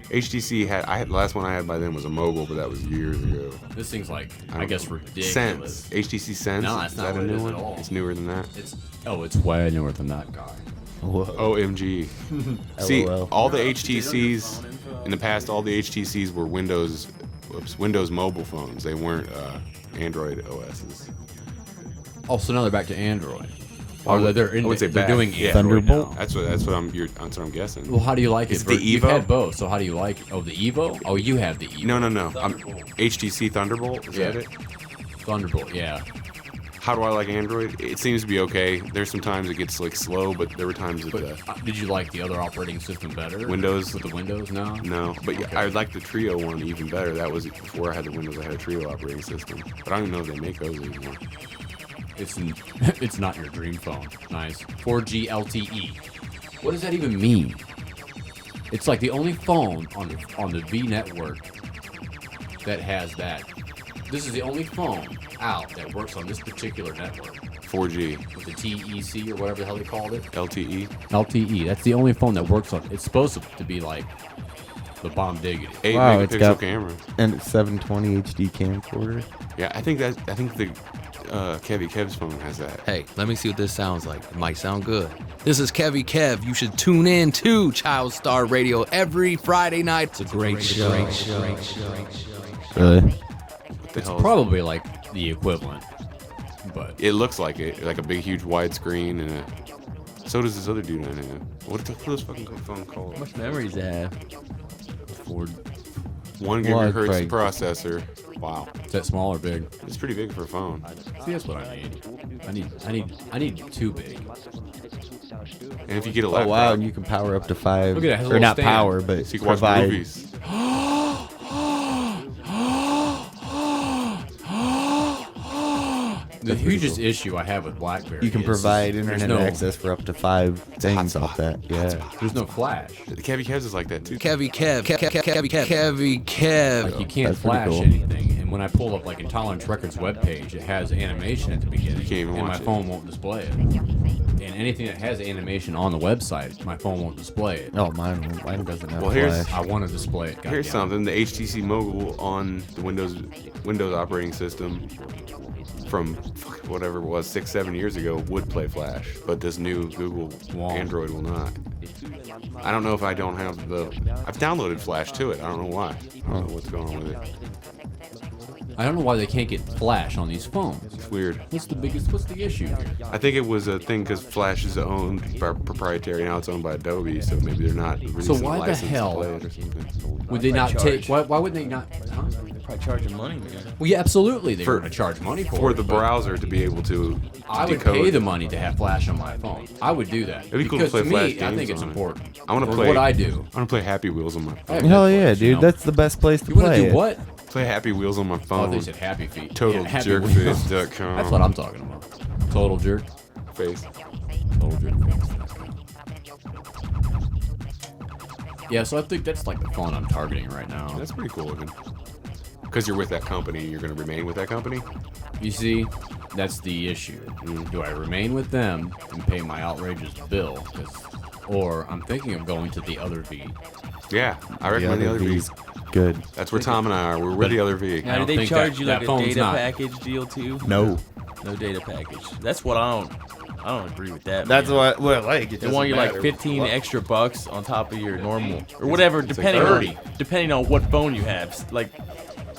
HTC the last one I had by then was a mobile, but that was years ago. This thing's like, I guess, ridiculous. Sense. HTC Sense. No, it's is not that a what it new is one? at all. It's newer than that. It's way newer than that guy. Whoa. OMG. See, LOL. all the HTCs in the past, all the HTCs were Windows mobile phones. They weren't Android OSs. Oh, so now they're back to Android. I would they're back. doing Yeah. Android Thunderbolt? now. That's what I'm guessing. Well, how do you like Is it? it the You've Evo? had both, so how do you like it? Oh, the Evo? Oh, you have the Evo. No. HTC Thunderbolt. Is that it? Thunderbolt, yeah. How do I like Android? It seems to be okay. There's some times it gets like slow, but there were times that Did you like the other operating system better? Windows With the Windows? No? No, but Okay. I like the Trio one even better. That was before I had the Windows. I had a Trio operating system, but I don't even know if they make those anymore. It's not your dream phone. Nice. 4G LTE. What does that even mean? It's like the only phone on the V network that has that. This is the only phone out that works on this particular network. 4G. With the TEC or whatever the hell they called it. LTE. LTE. That's the only phone that works on. It's supposed to be like the bomb diggity. 8 Wow, it's megapixel got camera. and 720 HD camcorder. Yeah, I think the Kevy Kev's phone has that. Hey, let me see what this sounds like. It might sound good. This is Kevy Kev. You should tune in to Child Star Radio every Friday night. It's a great show. Really? It's probably like the equivalent, but It looks like it, like a big, huge widescreen, and so does this other dude on it. What is this fucking phone called? How much memory does that have? Ford. 1 Well, gigahertz Craig. processor. Wow, Is that small or big? it's pretty big for a phone. See, that's what I need. I need too big. And if you get a Oh laptop, wow, and you can power up to 5. Look at that, it has a Or little not stand. power, but so you can watch provide. movies. The hugest issue I have with BlackBerry You can is provide there's internet no- access for up to 5 things off that. Yeah. There's no flash. The Kevy Kev's is like that too. Kevy Kev. Kevy Kev. Like you can't That's pretty flash cool. anything. And And when I pull up like Intolerance Records webpage, it has animation at the beginning, and my phone won't display it. And anything that has animation on the website, my phone won't display it. Oh, mine doesn't have. Well, here's I want to display it. Here's something: the HTC Mogul on the Windows operating system from whatever it was 6-7 years ago would play Flash, but this new Google Android will not. I don't know if I don't have I've downloaded Flash to it. I don't know why. I don't know what's going on with it. I don't know why they can't get Flash on these phones. It's weird. What's the issue here? I think it was a thing because Flash is owned by proprietary. Now it's owned by Adobe, so maybe they're not releasing So why a the license hell to play it or something. would they not take? Why would they not? Huh? They're probably charging money, man. Well, yeah, absolutely. They were going to charge money for the browser to be able to. I would decode. pay the money to have Flash on my phone. I would do that. It'd be cool to because play to Flash me, games I think it's on it. important. I want to For play what I do. I want to play Happy Wheels on my phone. Hell yeah, dude! That's the best place to You want play to do it. what? Play Happy Wheels on my phone. Oh, they said Happy Feet. TotalJerkface.com. That's what I'm talking about. Total Jerk Face. Total Jerk Face. Yeah, so I think that's like the phone I'm targeting right now. That's pretty cool looking. Because you're with that company, you're going to remain with that company? You see, that's the issue. Do I remain with them and pay my outrageous bill? Or I'm thinking of going to the other V. Yeah, I recommend the other V. Good. That's where Tom and I are. We're with the other V. Now, do they charge you like a data package deal too? No. No data package. That's what I don't agree with that. That's man. what. Well, like it They want you doesn't like matter 15 what. extra bucks on top of your normal or whatever, It's depending like on what phone you have. Like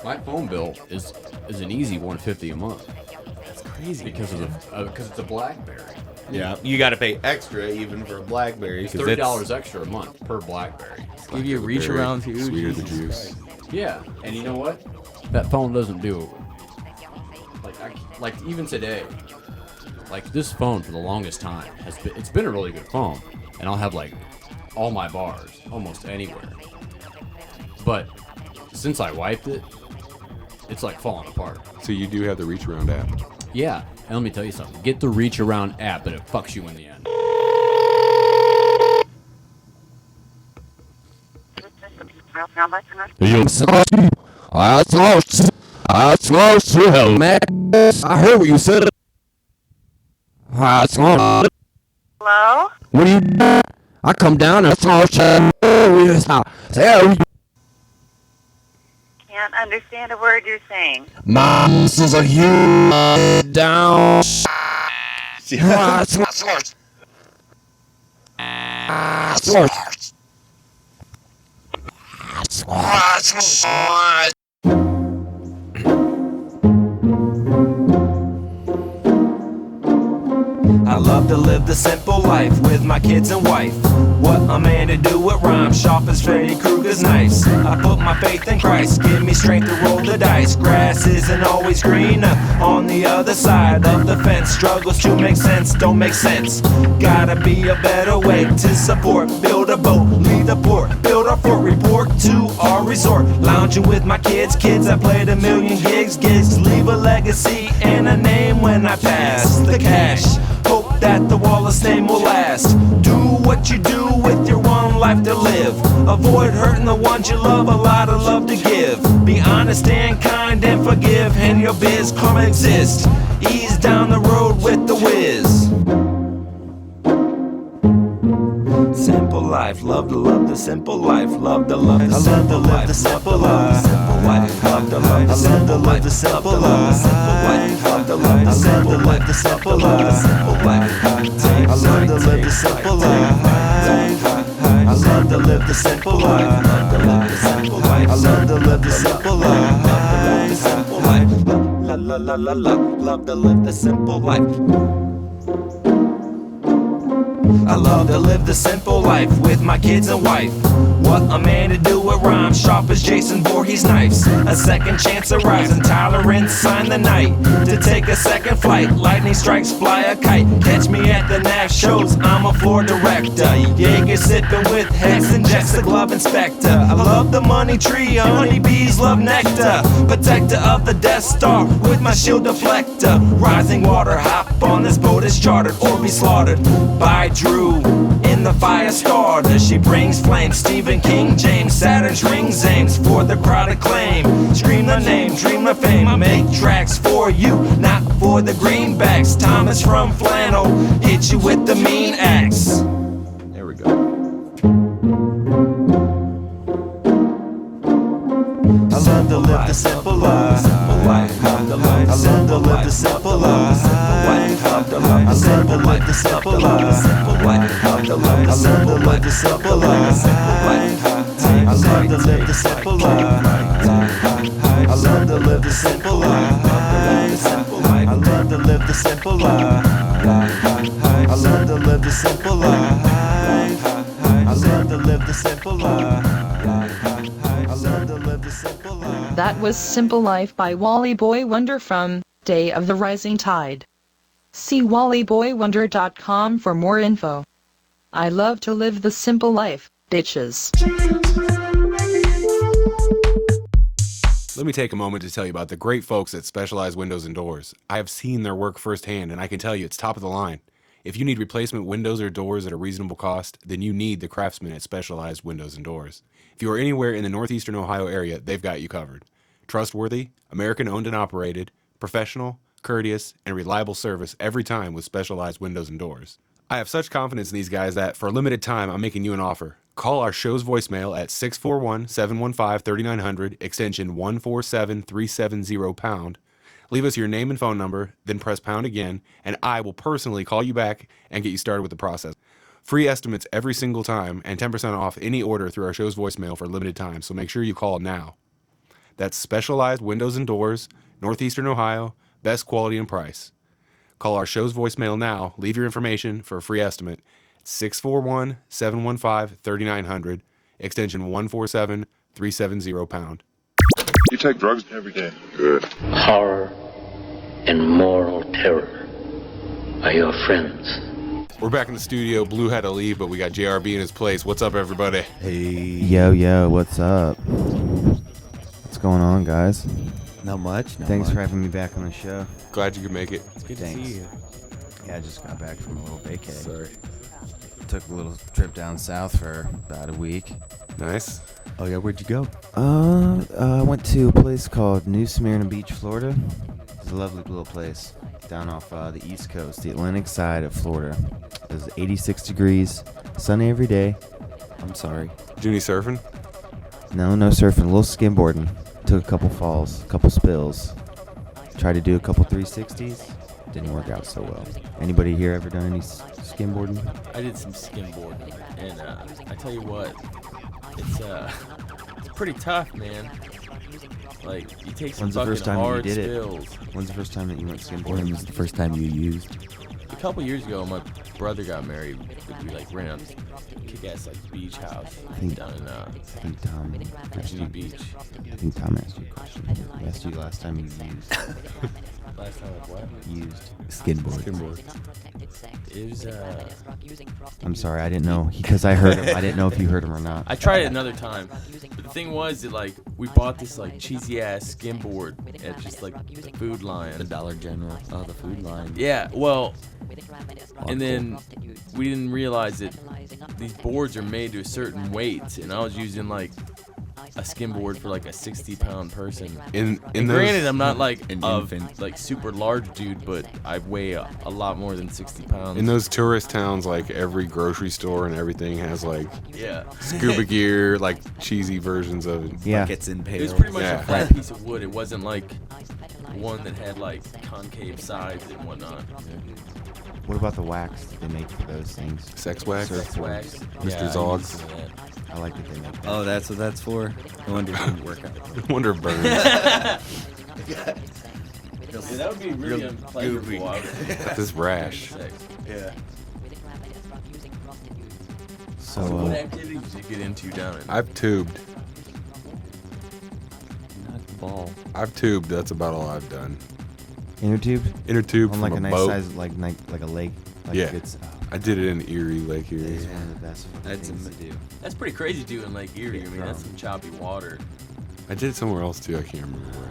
my phone bill is an easy $150 a month. That's crazy because it's a BlackBerry. Yeah, you got to pay extra even for a BlackBerry. It's $30 extra a month per BlackBerry. Give you a reach around too. Sweeter the juice. Yeah, and you know what? That phone doesn't do it. Like even today, like this phone for the longest time it's been a really good phone, and I'll have like all my bars almost anywhere. But since I wiped it, it's like falling apart. So you do have the Reach Around app? Yeah, and let me tell you something. Get the Reach Around app, but it fucks you in the end. I heard what you said. Hello? What do you do? I come down and Can't understand a word you're saying. Moms is a human down. I love to live the simple life with my kids and wife. What a man to do with rhymes, sharp as Freddy Krueger's knives. I put my faith in Christ, give me strength to roll the dice. Grass isn't always greener on the other side of the fence. Struggles to make sense, don't make sense. Gotta be a better way to support. Build a boat, lead the port, build a fort, report to our resort. Lounging with my kids, I played a million gigs. Leave a legacy and a name when I pass the cash. Hope that the Wallace name will last. Do what you do with your one life to live. Avoid hurting the ones you love, a lot of love to give. Be honest and kind and forgive, and your biz karma exists. Ease down the road with the whiz. Simple life, love to love the simple life, love to love the simple life, the simple life, simple life, love to love the simple life, the simple life, simple life, love to love the simple life, the simple life, simple life. I love to live the simple life. I love to live the simple life. I love to live the simple life. I love to live the simple life. La la la la la, love to live the simple life. I love to live the simple life with my kids and wife. What a man to do with rhymes, sharp as Jason Voorhees knives. A second chance arrives, intolerance sign the night. To take a second flight, lightning strikes, fly a kite. Catch me at the NAF shows, I'm a floor director. Jaeger sipping with Hex and Jets, the glove inspector. I love the money tree, honeybees love nectar. Protector of the Death Star with my shield deflector. Rising water hop up on this boat is chartered or be slaughtered by Drew in the fire starter. She brings flames, Stephen King, James, Saturn's rings, aims for the crowd acclaim. Scream the name, dream the fame. I make tracks for you, not for the greenbacks. Thomas from Flannel, hit you with the mean axe. There we go. I learned to live the simple life. I learned to live the simple life. I learned to live the simple life. I learned to live the simple life. I learned to live the simple life. I learned to live the simple life. I learned to live the simple life. I learned to live the simple life. I learned to live the simple life. I learned to live the simple life. That was Simple Life by Wally Boy Wonder from Day of the Rising Tide. See wallyboywonder.com for more info. I love to live the simple life, bitches. Let me take a moment to tell you about the great folks at Specialized Windows and Doors. I have seen their work firsthand, and I can tell you it's top of the line. If you need replacement windows or doors at a reasonable cost, then you need the craftsmen at Specialized Windows and Doors. If you are anywhere in the northeastern Ohio area, they've got you covered. Trustworthy, American-owned and operated, professional, courteous, and reliable service every time with Specialized Windows and Doors. I have such confidence in these guys that, for a limited time, I'm making you an offer. Call our show's voicemail at 641-715-3900, extension 147-370#. Leave us your name and phone number, then press pound again, and I will personally call you back and get you started with the process. Free estimates every single time, and 10% off any order through our show's voicemail for a limited time, so make sure you call now. That's Specialized Windows and Doors, Northeastern Ohio, best quality and price. Call our show's voicemail now, leave your information for a free estimate, 641-715-3900, extension 147-370#. You take drugs every day. Good. Horror and moral terror are your friends. We're back in the studio. Blue had to leave, but we got JRB in his place. What's up, everybody? Hey. Yo, what's up? What's going on, guys? Not much. Thanks for having me back on the show. Glad you could make it. It's good Thanks. to see you. Yeah, I just got back from a little vacay. Sorry. Took a little trip down south for about a week. Nice. Oh yeah, where'd you go? I went to a place called New Smyrna Beach, Florida. It's a lovely little place down off the East Coast, the Atlantic side of Florida. It was 86 degrees, sunny every day. I'm sorry. Did you do any surfing? No surfing. A little skimboarding. Took a couple falls, a couple spills. Tried to do a couple 360s. Didn't work out so well. Anybody here ever done any skimboarding? I did some skimboarding, and I tell you what, it's pretty tough, man. Like, you take some fucking hard spills. When's the first time that you went skimboarding? When was the first time you used? A couple years ago, my brother got married. We like ran a kick-ass like beach house down in Virginia Beach. I think Tom asked you a question. He asked you last time you used. Last time like what? Used skimboard. It was I'm sorry, I didn't know because I heard him. I didn't know if you heard him or not. I tried it another time, but the thing was that like we bought this like cheesy ass skimboard at just like the Food Lion, the Dollar General. Oh, the Food Lion. Yeah, well, and then we didn't realize that these boards are made to a certain weight, and I was using like a skimboard for like a 60-pound person. And granted, I'm not like like super large dude, but I weigh a lot more than 60 pounds. In those tourist towns, like every grocery store and everything has like yeah scuba gear, like cheesy versions of it. Yeah, it was pretty much a flat piece of wood. It wasn't like one that had like concave sides and whatnot. What about the wax that they make for those things? Sex wax? Sex wax. Mr. Zogs. I like that they make that. Oh, that's what that's for? No wonder it didn't work out. No wonder it burns. Yeah, that would be really unpleasurable. Got this rash. Yeah. So, what activities did you get into down in? I've tubed. Not the ball. I've tubed. That's about all I've done. Inner tube? Inner tube on from like a nice boat. size, like a lake. Like yeah. It's, I did it in Erie, Lake Erie. It's one of the best things to do. That's pretty crazy doing Lake Erie. I mean, that's some choppy water. I did it somewhere else too. I can't remember where.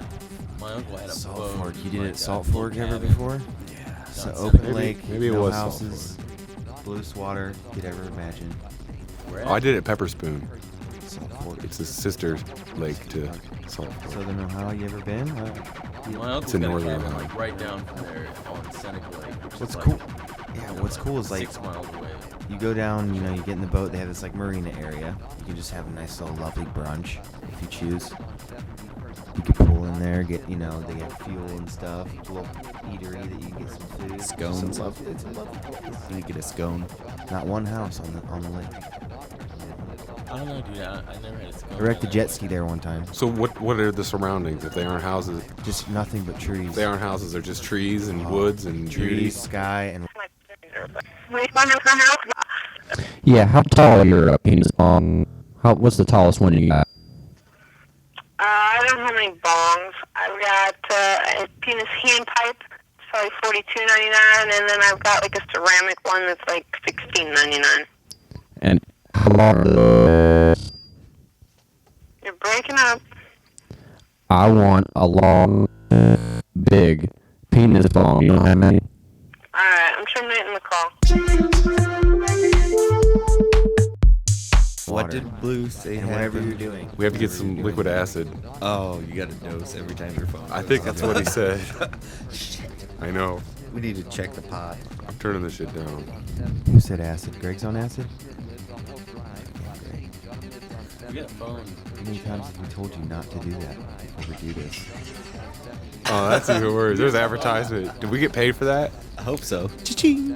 My uncle had a Salt boat. Fork. You did like it at Salt a Fork little ever cabin. before? Yeah. So down open Seneca. lake, maybe it no was houses, bluest water you could ever imagine. Oh, I did it at Pepper Spoon. Salt Fork. It's a sister lake to Salt Fork. Southern Ohio, you ever been? My uncle's It's in got a Northern cabin, Ohio. like right down from there on Seneca Lake. Which What's is cool? Like Yeah, what's cool is like 6 miles away. you go down, you know, you get in the boat. They have this like marina area. You can just have a nice little lovely brunch if you choose. You can pull in there, get, you know, they have fuel and stuff. A little eatery that you can get some food. Scones. It's a lovely place. You get a scone. Not one house on the lake. I don't know, dude. I never had a scone. I wrecked a jet ski there one time. So what are the surroundings? If they aren't houses, Just nothing but trees. if they aren't houses, they're just trees and Oh, woods and trees, beauty. sky, and Yeah, how tall are your penis bong? What's the tallest one you got? I don't have any bongs. I've got a penis hand pipe. It's probably $42.99, and then I've got like a ceramic one that's like $16.99. And how long are those? You're breaking up. I want a long, big penis bong. You know how many? All right, I'm terminating the call. What did Blue say? and whatever you're doing. We have to get some liquid acid. Oh, you got a dose every time your phone. I think that's what he said. I know. We need to check the pot. I'm turning this shit down. Who said acid? Greg's on acid? You got a phone. How many times have we told you not to do that? Overdo this. Oh, that's even worse. There's advertisement. Did we get paid for that? I hope so. Cha-ching!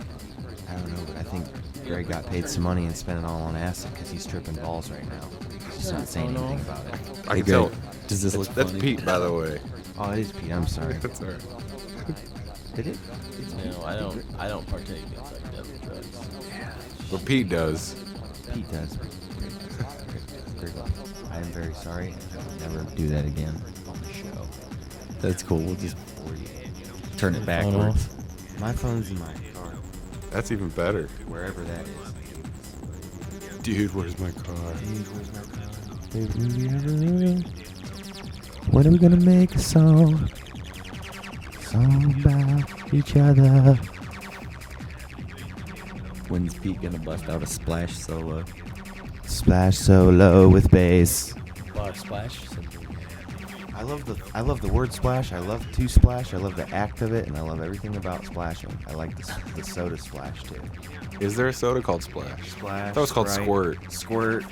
I don't know, but I think Greg got paid some money and spent it all on acid because he's tripping balls right now. He's just not saying anything about it. I Hey, can tell. Greg, does this look That's funny? Pete, by the way. Oh, it is Pete. I'm sorry. That's alright. Did it? No, I don't partake in psychedelic drugs. But Pete does. Pete does. Greg, I am very sorry. I will never do that again on the show. That's cool. We'll just turn it Phone backwards. My phone's in my car, That's even better. wherever that is. Dude, where's my car? Baby, we ever- when are we gonna make a song? Song about each other. When's Pete gonna bust out a splash solo? Splash solo with bass. Bar splash. I love the word splash. I love to splash. I love the act of it, and I love everything about splashing. I like the soda splash too. Is there a soda called Splash? Splash. That was called Sprite, Squirt. Squirt.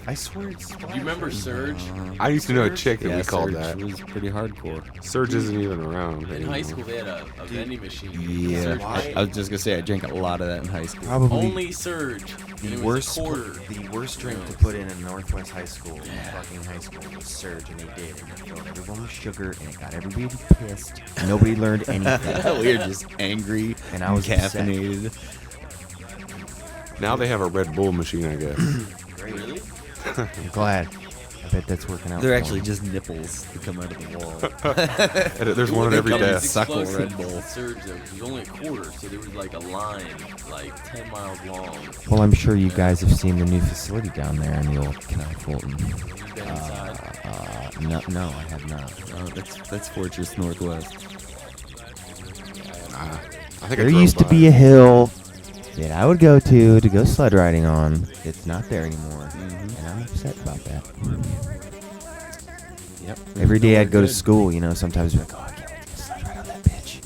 I swear it's splash. Do you remember Surge? I used to know a chick that Yeah, we called Surge that. was pretty hardcore. Surge isn't even around In anymore. high school, they had a vending machine. Yeah, Surge Why? machine. I was just gonna say I drank a lot of that in high school. Probably Only Surge. And the it was worst a quarter. the worst drink to put in a Northwest high school, fucking high school, was Surge, and they did. And it filled everyone with sugar, and it got everybody pissed. Nobody learned anything. We were just angry And I was upset. caffeinated. Now they have a Red Bull machine, I guess. Really? I'm glad. I bet that's working out. They're for actually him. just nipples that come out of the wall. And there's one at every Come and desk. suckle Explosive Red Bull. Surge though, 'cause it was only a quarter, so there was like a line, like 10 miles long. Well, I'm sure you guys have seen the new facility down there in the old Canal Fulton. You've been inside. No, I have not. Oh, that's Fortress Northwest. I think I There drove used to by. be a hill that I would go to go sled riding on. It's not there anymore, and I'm upset about that. Yep. Every day I'd go to Good. school, you know, sometimes I'd be like, oh, I can't wait to go sled ride on that bitch.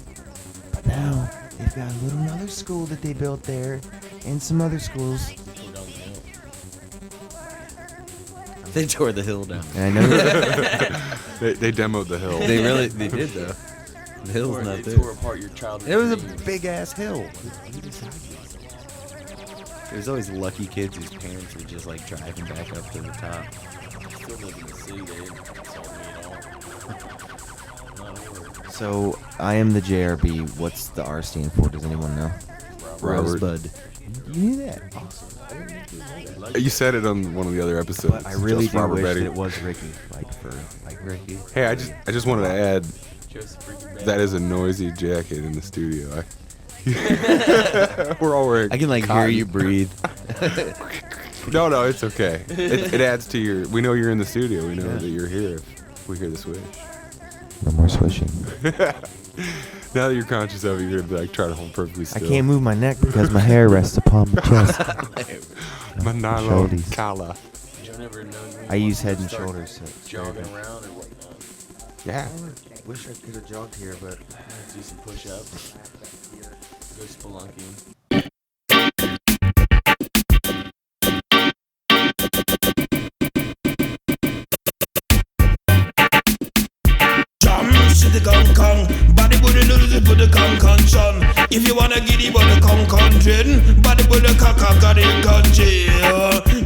But now, they've got a little another school that they built there, and some other schools. They tore the hill down. And I know They demoed the hill. They did though. The hill's Or not they there. tore apart your childhood it was a dreams. big ass hill. There's always lucky kids whose parents are just like driving back up to the top. Still live in the city, they didn't consult me at all. Not a word. So, I am the JRB. What's the R stand for? Does anyone know? Robert. Rosebud. You knew that. Awesome. You said it on one of the other episodes. But I really Just do Robert wish Betty. that it was Ricky, like Ricky. Hey, I just wanted to add Joseph freaking Betty. that is a noisy jacket in the studio. We're all wearing. I can like hear you breathe. No, it's okay. It adds to your. We know you're in the studio. We know that you're here. If we hear the swish. No more swishing. Now that you're conscious of it, you're gonna be like try to hold perfectly I still. can't move my neck because my hair rests upon my chest. Manalo Shoulders. Kala. I use Head and Shoulders. Jogging around or whatnot. Yeah. I wish I could have jogged here, but Do some push-ups. Go spelunking. To the Kong Kong, body booty lose it for the Kong Kong son. If you wanna get it, but the Kong Kong dread, body booty kaka got it country.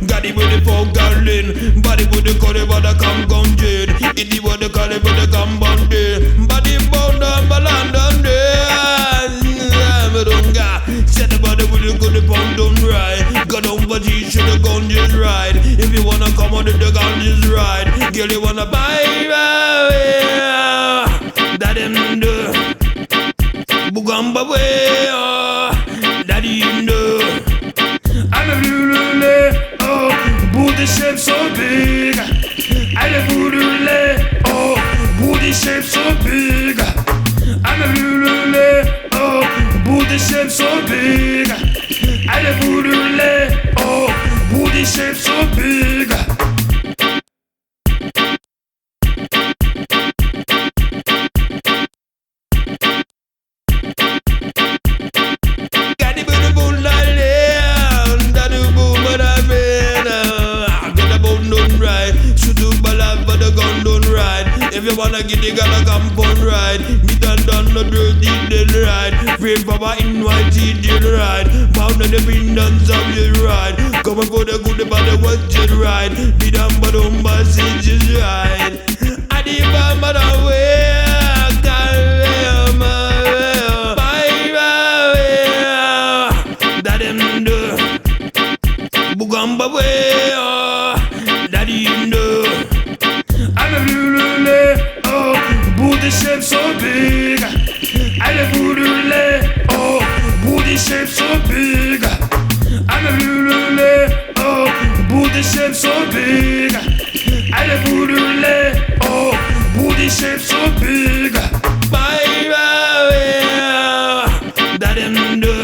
Got it with the folk darling, body booty cut it but the Kong Kong dread. It is what the call it but the Kong Kong dread. Body bound down Balandon dread. Set the body with the good pound down right. Got on but you should have gone just right. If you wanna come on the gun just right. Girl you wanna buy that him do Bugamba way that him do I'm a lulule booty shape so big I'm a lulule booty shape so big I'm a lulule booty shape so big I'm a lulule booty shape so big. If you wanna get the girl a compound ride, me done no dirty dead ride. Free papa in white teeth dead ride. Pound on the windows of your ride. Come and go the good about the watch it ride. Be done but don't pass it just ride. I did my way. That them do Bugamba way, that him do. I'm a lulule, booty shape so big. I'm a lulule, booty shape so big. I'm a lulule, booty shape so big. I'm a lulule, booty shape so big. Bye bye, that him do.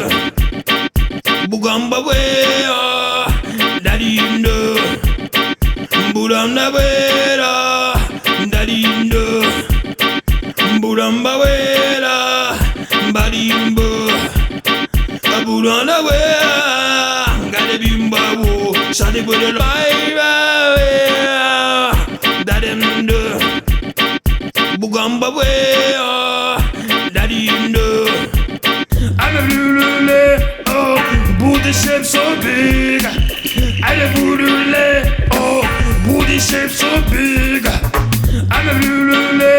Bugamba way, that him do. Budamba way, that him do. Budamba way, badimbo. Budamba way, got a bimba wo. Shadi put it right, that him do. Bugamba way, that him do. I'm a lulule, booty shape so big. I'm a lulule, booty shape so big. I'm a lulule,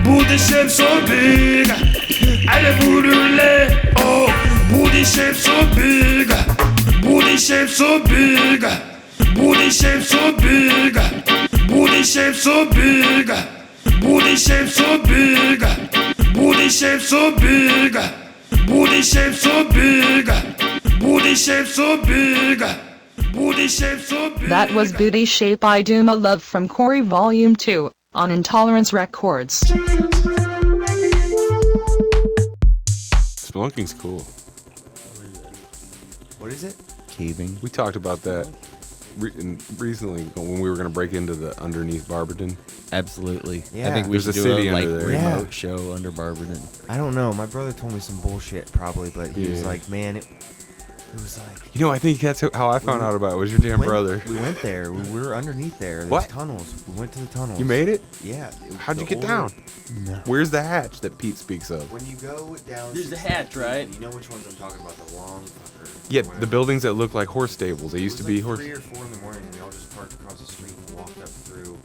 booty shape so big. I'm a lulule, booty shape so big. Booty shape so big. Booty shape so big. Booty shape so big. Booty shape so big. Booty shape so big. Booty shape so big. Booty shape so big. Booty shape so big. That was Booty Shape I Do My Love from Corey Volume 2 on Intolerance Records. Spelunking's cool. What is it? Caving. We talked about that recently when we were going to break into the underneath Barberton. Absolutely. Yeah. I think we There's should a do city a like under there. remote Yeah. show under Barberton. I don't know. My brother told me some bullshit probably, but he was Yeah. like, man, it was like. You know, I think that's how I found out about it. Was your damn brother? We went there. We were underneath there. There's What? tunnels. We went to the tunnels. You made it? Yeah. How'd you The get down? No. Where's the hatch that Pete speaks of? When you go down. There's a 16 hatch, right? You know which ones I'm talking about? The long fucker. Yeah, the buildings that look like horse stables. They used to be horse. 3 or 4 in the morning, and we all just parked across the street and walked up through,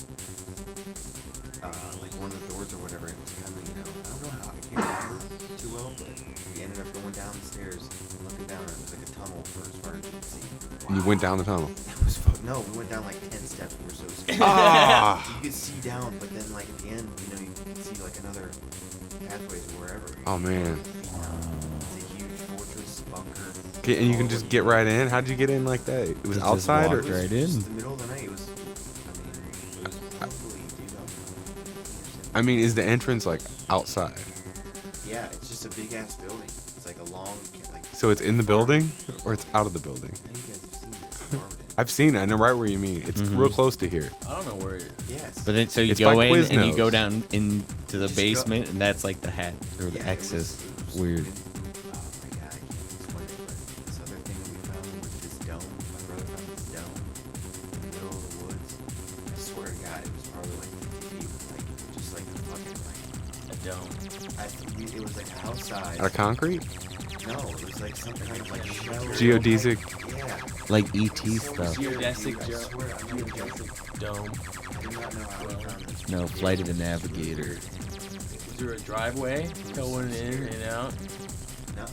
like one of the doors or whatever. It was kind of, I don't know how. I can't remember too well, but we ended up going down the stairs and looking down, and it was like a tunnel for as far as you could see. And you went down the tunnel. That was no, we went down like 10 steps. We were so scared. Ah. You could see down, but then like at the end, you could see like another pathways or wherever. Oh man. It's a huge fortress bunker. Okay, and you can just get right in. How'd you get in like that? It was Just outside or? walked right in. Just the middle of the night. It was. I mean, is the entrance like outside? just a big ass building. It's like a long, like. So it's in the building or it's out of the building? I've seen it. I know right where you mean. It's real close to here. I don't know where it is. Yes. But then, so you It's go by in and you Quiznos. go down into the basement, and that's like the hat or the X's. Weird. This other thing that we found was this dome. My brother found this dome in the middle of the woods. I swear to God, it was probably like 50 feet, like just like the fucking like A dome. it was like outside. Out of concrete? No, it was like some kind of like shell. Geodesic. Yeah. Like ET stuff. Geodesic dome. I do not know how we found this. No, Flight of the Navigator. Is there a driveway going in and out? No,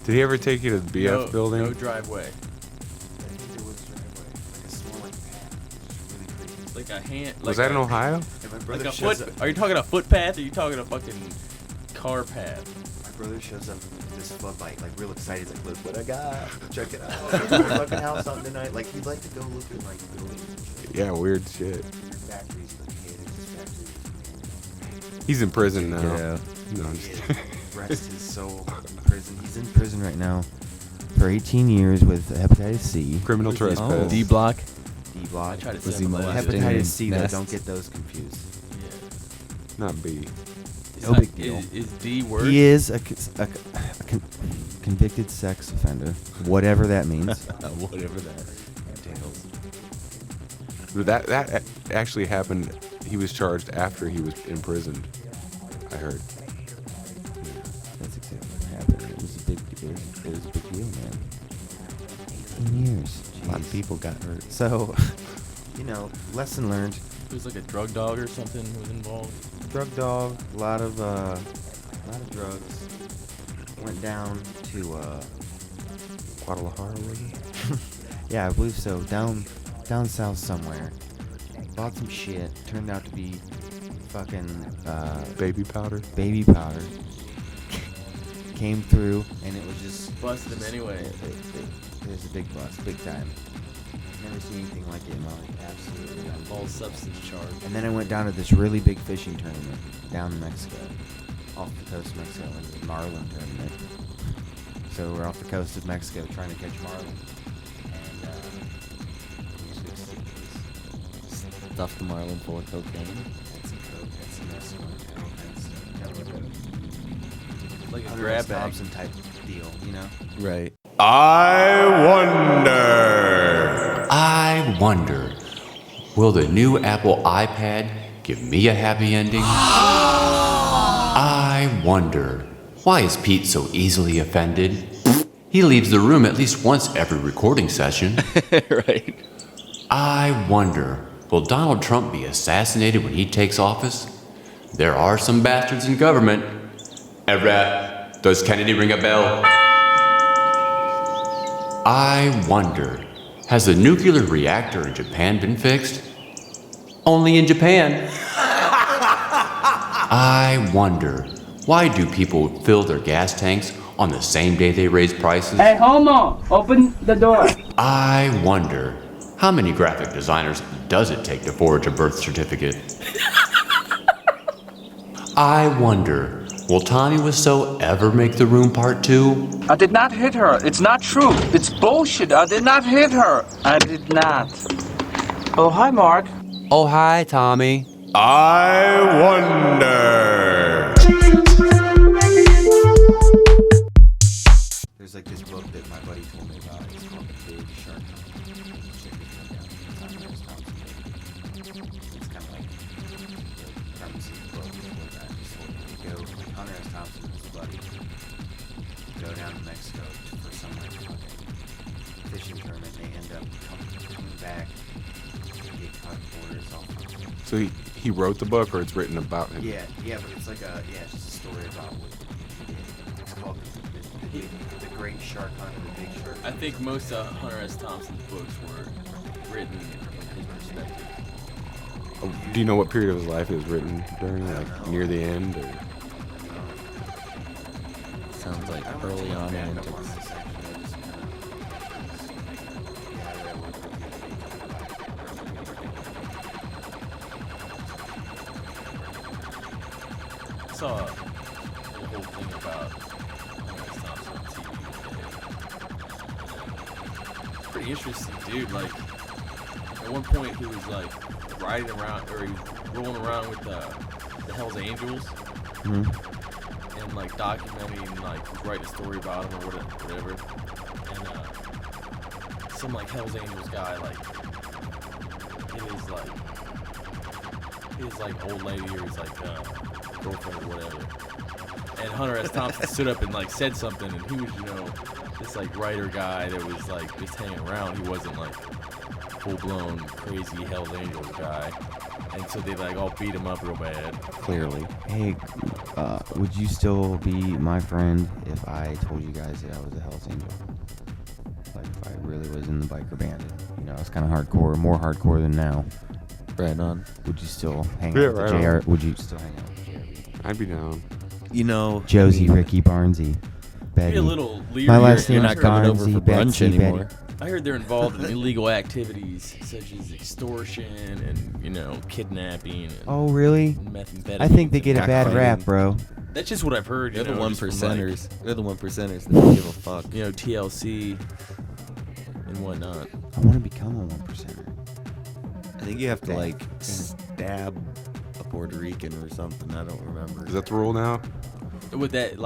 Did he ever take you to the BF building? No driveway. I think there was a driveway, like a small like path. It was really creepy. Like a hand. Was that in Ohio? And my brother Like a shows foot. up. Are you talking a footpath? Or are you talking a fucking car path? My brother shows up with this floodlight, like real excited. He's like, "Look what I got! Check it out! There's my fucking house on tonight." Like he'd like to go look at like buildings and shit. Yeah, weird shit. Factories, but he hated his factories. He's in prison now. Yeah. No, I'm just Rest his soul in prison. He's in prison right now for 18 years with hepatitis C. criminal trespass. D block. D block. tried to Was say he my last molesting name. Hepatitis C, though. nests? Don't get those confused. Not B. Is No that- big deal. Is D worse? He is a convicted sex offender, whatever that means. Whatever that entails. But that actually happened. He was charged after he was imprisoned. I heard. That's exactly what happened. It was a big deal, man. 18 years. A lot of people got hurt. So, lesson learned. It was like a drug dog or something was involved. Drug dog, a lot of drugs. Went down to Guadalajara, was it? yeah, I believe so. Down south somewhere. Bought some shit. Turned out to be fucking Baby powder. baby powder. Came through, and it was just Busted him anyway. It was a big bust, big time. Never seen anything like it in my life. Absolutely. All substance charge. And then I went down to this really big fishing tournament down in Mexico, off the coast of Mexico, it was a marlin tournament. So we're off the coast of Mexico trying to catch marlin, and Stuffed the marlin full of cocaine. had some coke, had some Like a Hunter grab S. bag. Thompson type deal, Right. I wonder, will the new Apple iPad give me a happy ending? I wonder, why is Pete so easily offended? He leaves the room at least once every recording session. Right. I wonder, will Donald Trump be assassinated when he takes office? There are some bastards in government. Everett, does Kennedy ring a bell? I wonder, has the nuclear reactor in Japan been fixed? Only in Japan. I wonder, why do people fill their gas tanks on the same day they raise prices? Hey, homo, open the door. I wonder, how many graphic designers does it take to forge a birth certificate? I wonder, will Tommy Wiseau ever make The Room Part 2? I did not hit her. It's not true. It's bullshit. I did not hit her. I did not. Oh, hi, Mark. Oh, hi, Tommy. I wonder. There's like this book that my buddy told me about. It's called The Big Shark Hunt. It's kind of like the premise of the book before that. Hunter S. Thompson and his buddy go down to Mexico for some like fucking fishing tournament. They end up coming back and get caught borders all fucking. So he wrote the book, or it's written about him? Yeah, but it's like it's just a story about what he did. It's called the Great Shark Hunt, or the Big Shark Hunt. I think most of Hunter S. Thompson's books were written in his perspective. Oh, do you know what period of his life it was written during, like near the end? Or? Sounds like early on antics. I saw the whole thing about very interesting dude. Like, at one point he was like riding around, or he was rolling around with the Hells Angels, Mhm. and like documenting, like writing a story about them or whatever. And some like Hells Angels guy, like his like old lady or his like girlfriend or whatever. And Hunter S. Thompson stood up and like said something, and he was, this like writer guy that was like just hanging around. He wasn't like full blown crazy Hells Angels guy. And so they like all beat him up real bad. Clearly. Hey, would you still be my friend if I told you guys that I was a Hells Angel? Like if I really was in the biker bandit. It's kind of hardcore, more hardcore than now. Right on. Would you still hang Yeah, out with right the JR? on. Would you still hang out with the JRB? I'd be down. Josie, Ricky, Barnesy, Betty. Be a little leery. My last You're name not is coming over Barnesy, for brunch Betsy, anymore. Betty. I heard they're involved in illegal activities such as extortion and, kidnapping. And Oh, really? methamphetamine. I think they get a bad rap, bro. That's just what I've heard. They're the one just from, percenters. They're the 1%ers that don't give a fuck. TLC and whatnot. I want to become a 1%er. I think you have to stab a Puerto Rican or something. I don't remember. Is that the rule now? Would that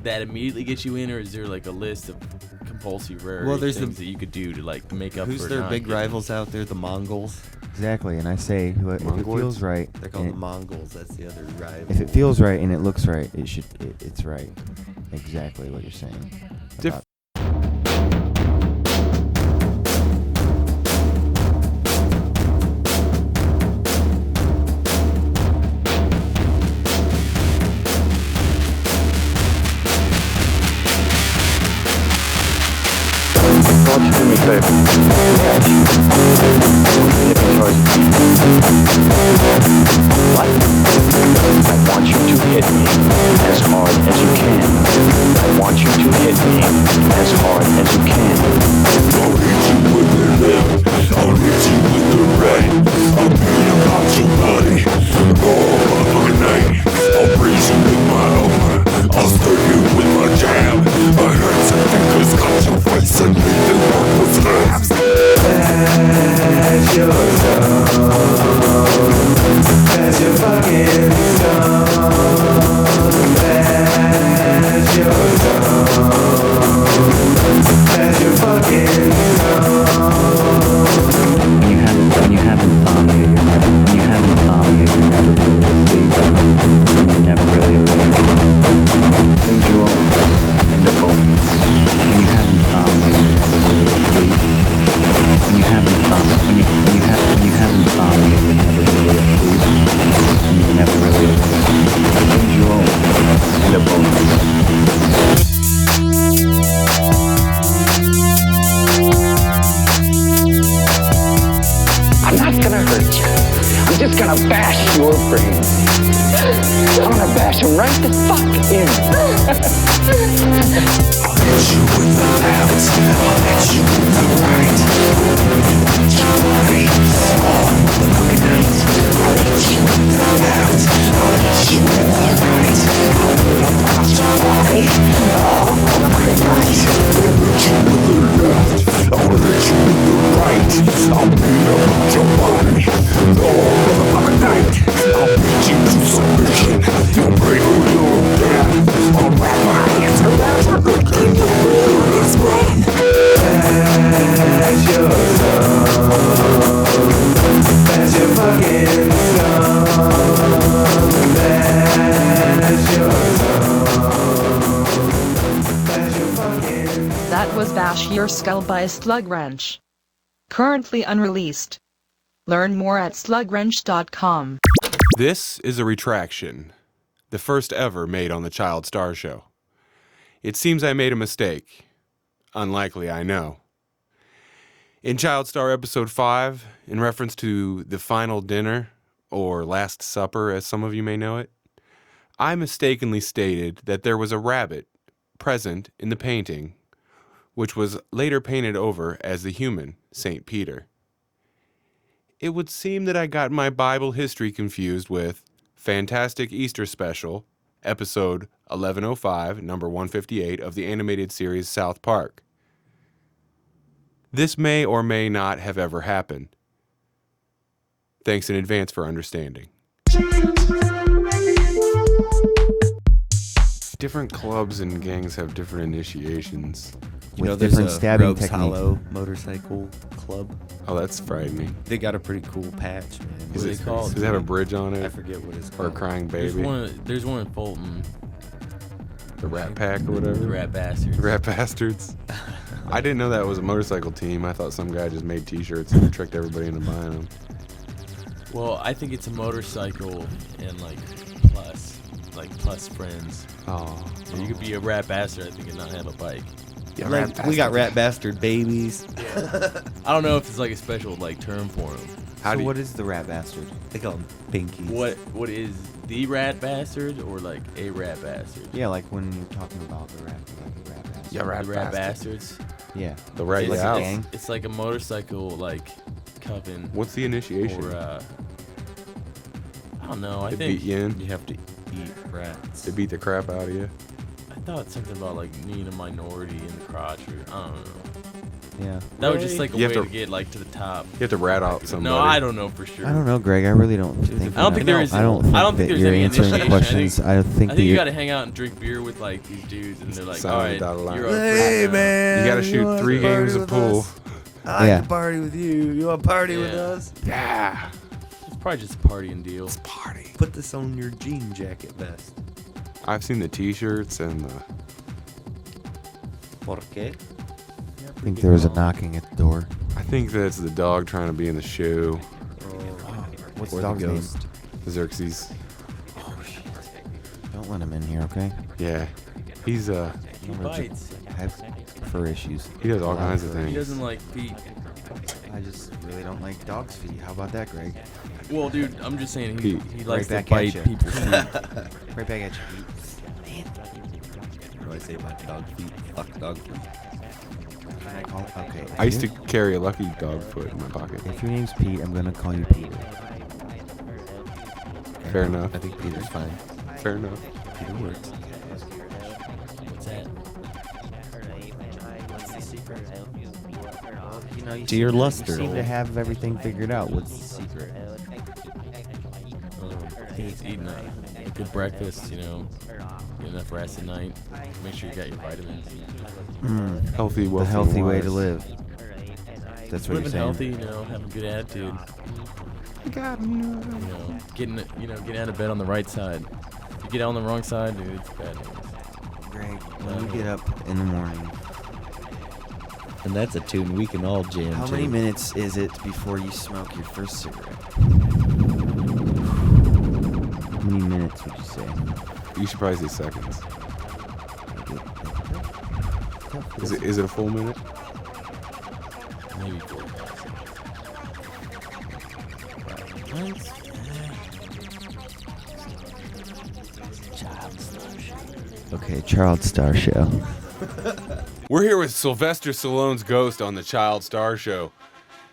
that immediately get you in, or is there like a list of compulsory rare there's things that you could do to like make up Who's for their not big getting- rivals out there? The Mongols. Exactly, and I say, if it feels right, They're called and the Mongols. That's the other rival. if it feels right and it looks right, it's right. Exactly what you're saying. about- Won't you do me a favor? Hit me first. What? I want you to hit me as hard as you can. I want you to hit me as hard as you can. I'll hit you with the left. I'll hit you with the right. I'll beat about your body all fucking night. I'll raise you with my elbow. I'll stir you with my jab. I heard some fingers cut your face and leave the work with slabs. That's your song. That's your fucking song. That's your song. That's your fucking song. When you haven't found me, you're never really never really awake. Things you own in the bones. When you haven't found me, you're never really asleep. When you haven't found me, when you haven't found me, you're never really asleep. And you're never really awake. Things you own in the bones. I'm not gonna hurt you. I'm just gonna bash your brains. I'm gonna bash them right the fuck in. I'll hit you with the left. I'll hit you with the right. I'll hit you all the fucking night. I'll hit you with the left. I'll hit you with the right. I'll beat about your body all the fucking night. I'll hit you with the left. I'll hit you with the right. I'll beat about your body all the fucking night. I'll beat you to submission. You'll break your death. I'll wrap my hands around your neck and you'll bear this run. That's your song. That's your fucking song. That's your song. That's your fucking. That was Bash Your Skull by Slug Wrench. Currently unreleased. Learn more at slugwrench.com. This is a retraction, the first ever made on the Child Star Show. It seems I made a mistake. Unlikely, I know. In Child Star Episode 5, in reference to the final dinner, or Last Supper as some of you may know it, I mistakenly stated that there was a rabbit present in the painting, which was later painted over as the human St. Peter. It would seem that I got my Bible history confused with Fantastic Easter Special, episode 1105, number 158 of the animated series South Park. This may or may not have ever happened. Thanks in advance for understanding. Different clubs and gangs have different initiations. You know, With there's different a stabbing Rogues technique. Hollow motorcycle club. Oh, that's frightening. They got a pretty cool patch, man. Is What it are they called? Does it have a bridge on it? I forget what it's Or called. a crying baby? There's one in Fulton. The Rat Pack or whatever? The Rat Bastards. Rat Bastards. I didn't know that was a motorcycle team. I thought some guy just made t-shirts and tricked everybody into buying them. Well, I think it's a motorcycle and plus friends. Oh. So you could be a rat bastard, I think, and not have a bike. Yeah, Like, we got rat bastard babies. I don't know if it's like a special term for them. So what is the rat bastard? They call them pinkies. What is the rat bastard or like a rat bastard? Yeah, like when you're talking about the rat bastard. Yeah, rat The rat bastard. bastards. Yeah. The rat It's, out. it's like a motorcycle coven. What's the initiation? Or I don't know. I They think beat you in? You have to eat rats. They beat the crap out of you? I thought something about being a minority in the crotch, or I don't know. Yeah. That was just like a You way have to to- get to the top. You have to rat out somebody. No, I don't know for sure. I don't know, Greg. I really don't think. I don't think there is. I don't think that there's you're any answering the initiation. questions. I think that you you're. got to hang out and drink beer with these dudes, and they're like, Sign all on the right, dotted line. you're up Hey, for it now." man. You gotta shoot want 3 to party games of with pool. us? I like Yeah. to party with you. You want to party with Yeah. us? Yeah. It's probably just a partying deal. Party. Put this on your jean jacket vest. I've seen the t-shirts and the... Por qué? I think there was a knocking at the door. I think that's the dog trying to be in the show. What's Or the the dog's name? ghost. Xerxes. Don't let him in here, okay? Yeah. He's, He I'm allergic. bites. I have fur issues. he does all A lot kinds of fur. He things. doesn't like feet. I just really don't like dog's feet. How about that, Greg? Well, dude, I'm just saying he Pete. likes Right to back bite at ya. people's feet. Right back at you. What do I say about dog feet? Fuck dog feet. Can I call? Okay. I used to carry a lucky dog foot in my pocket. If your name's Pete, I'm gonna call you Peter. Fair enough. I think Peter's fine. Fair enough. Peter works. What's that? You know, you Dear seem- Luster. You seem to have everything figured out. What's the secret? He's eating a good breakfast, get enough rest at night. Make sure you got your vitamins. Healthy, The wealthy, healthy and way wise. to live. That's what Living you're healthy, saying. have a good attitude. Getting out of bed on the right side. If you get out on the wrong side, dude, it's bad news. Greg, when you get up in the morning, And that's a tune we can all jam how to. many minutes is it before you smoke your first cigarette? How many minutes would you say? You should probably say seconds. Is it a full minute? Maybe 4. Okay, Child Star Show. We're here with Sylvester Stallone's Ghost on the Child Star Show.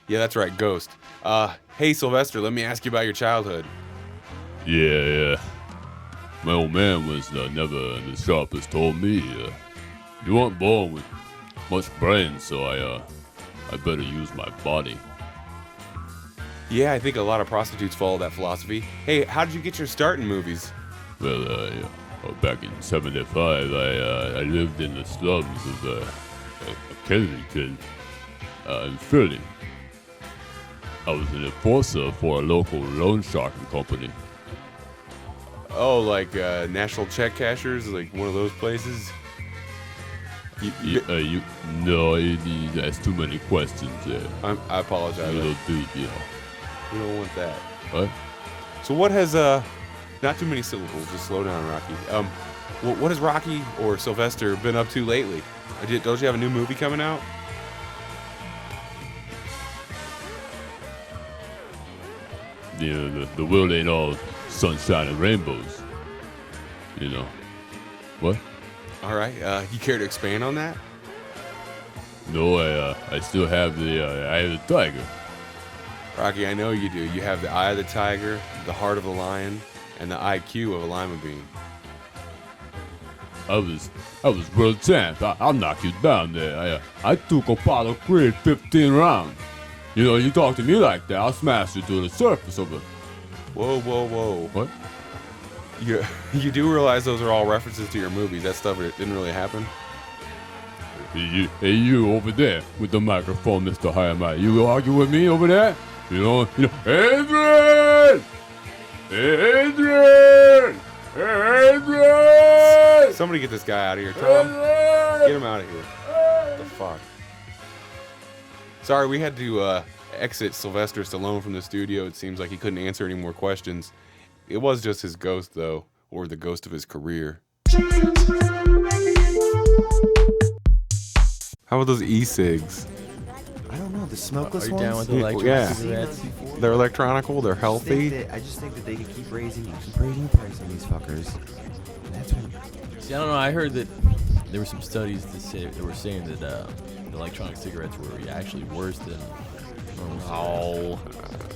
Yeah, that's right, Ghost. Hey Sylvester, let me ask you about your childhood. Yeah. My old man was never in the sharpest told me, you weren't born with much brain, so I better use my body. Yeah, I think a lot of prostitutes follow that philosophy. Hey, how did you get your start in movies? Well, back in '75, I lived in the slums of Kensington, in Philly. I was an enforcer for a local loan sharking company. Oh, like National Check Cashers, like one of those places? No, that's too many questions there. I apologize. A little deep, We don't want that. What? So what has not too many syllables, just slow down, Rocky. What has Rocky or Sylvester been up to lately? Don't you have a new movie coming out? The world ain't all sunshine and rainbows. What? All right. You care to expand on that? No, I still have the eye of the tiger. Rocky, I know you do. You have the eye of the tiger, the heart of a lion, and the IQ of a lima bean. I was real tense. I'll knock you down there. I took Apollo Creed 15 rounds. You know, you talk to me like that, I'll smash you to the surface of it. Whoa, whoa, whoa. What? You do realize those are all references to your movies. That stuff didn't really happen? Hey, you over there with the microphone, Mr. Hyamite. You argue with me over there? You know, Adrian! Adrian! Adrian! Somebody get this guy out of here, Tom. Get him out of here. What the fuck? Sorry, we had to exit Sylvester Stallone from the studio. It seems like he couldn't answer any more questions. It was just his ghost, though, or the ghost of his career. How about those e-cigs? I don't know, the smokeless Are you ones? down with the electronic cigarettes? They're electronical, they're healthy. I just think that they could keep raising the price on these fuckers. That's when... See, I don't know. I heard that there were some studies that were saying that the electronic cigarettes were actually worse than normal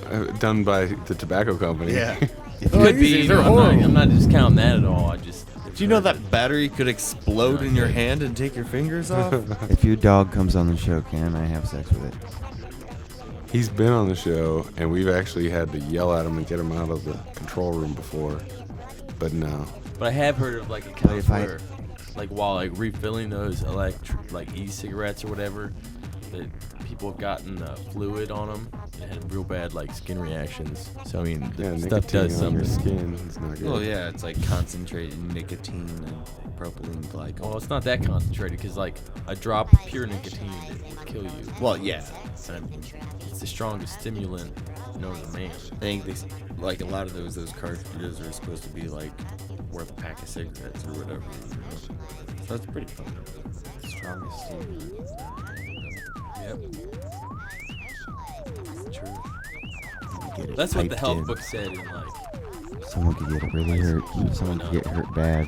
cigarettes. Done by the tobacco company. Yeah. It could be. You know, I'm not discounting that at all. Do you know that battery could explode in your hand and take your fingers off? If your dog comes on the show, can I have sex with it? He's been on the show, and we've actually had to yell at him and get him out of the control room before. But no. But I have heard of like accounts where, like while like refilling those like e-cigarettes or whatever, that people have gotten fluid on them and had real bad like skin reactions. So I mean, the stuff does on your something. skin. It's not good. Well, yeah, it's like concentrated nicotine and propylene glycol. Well, it's not that concentrated because like a drop of pure nicotine would kill you. Well, yeah. I mean, it's the strongest stimulant known to man. I think like a lot of those cartridges are supposed to be like worth a pack of cigarettes or whatever. You know? So that's pretty fun. Strongest stimulant. Yep. That's true. That's what the health book said in like. Someone could get really hurt. Someone could get hurt bad.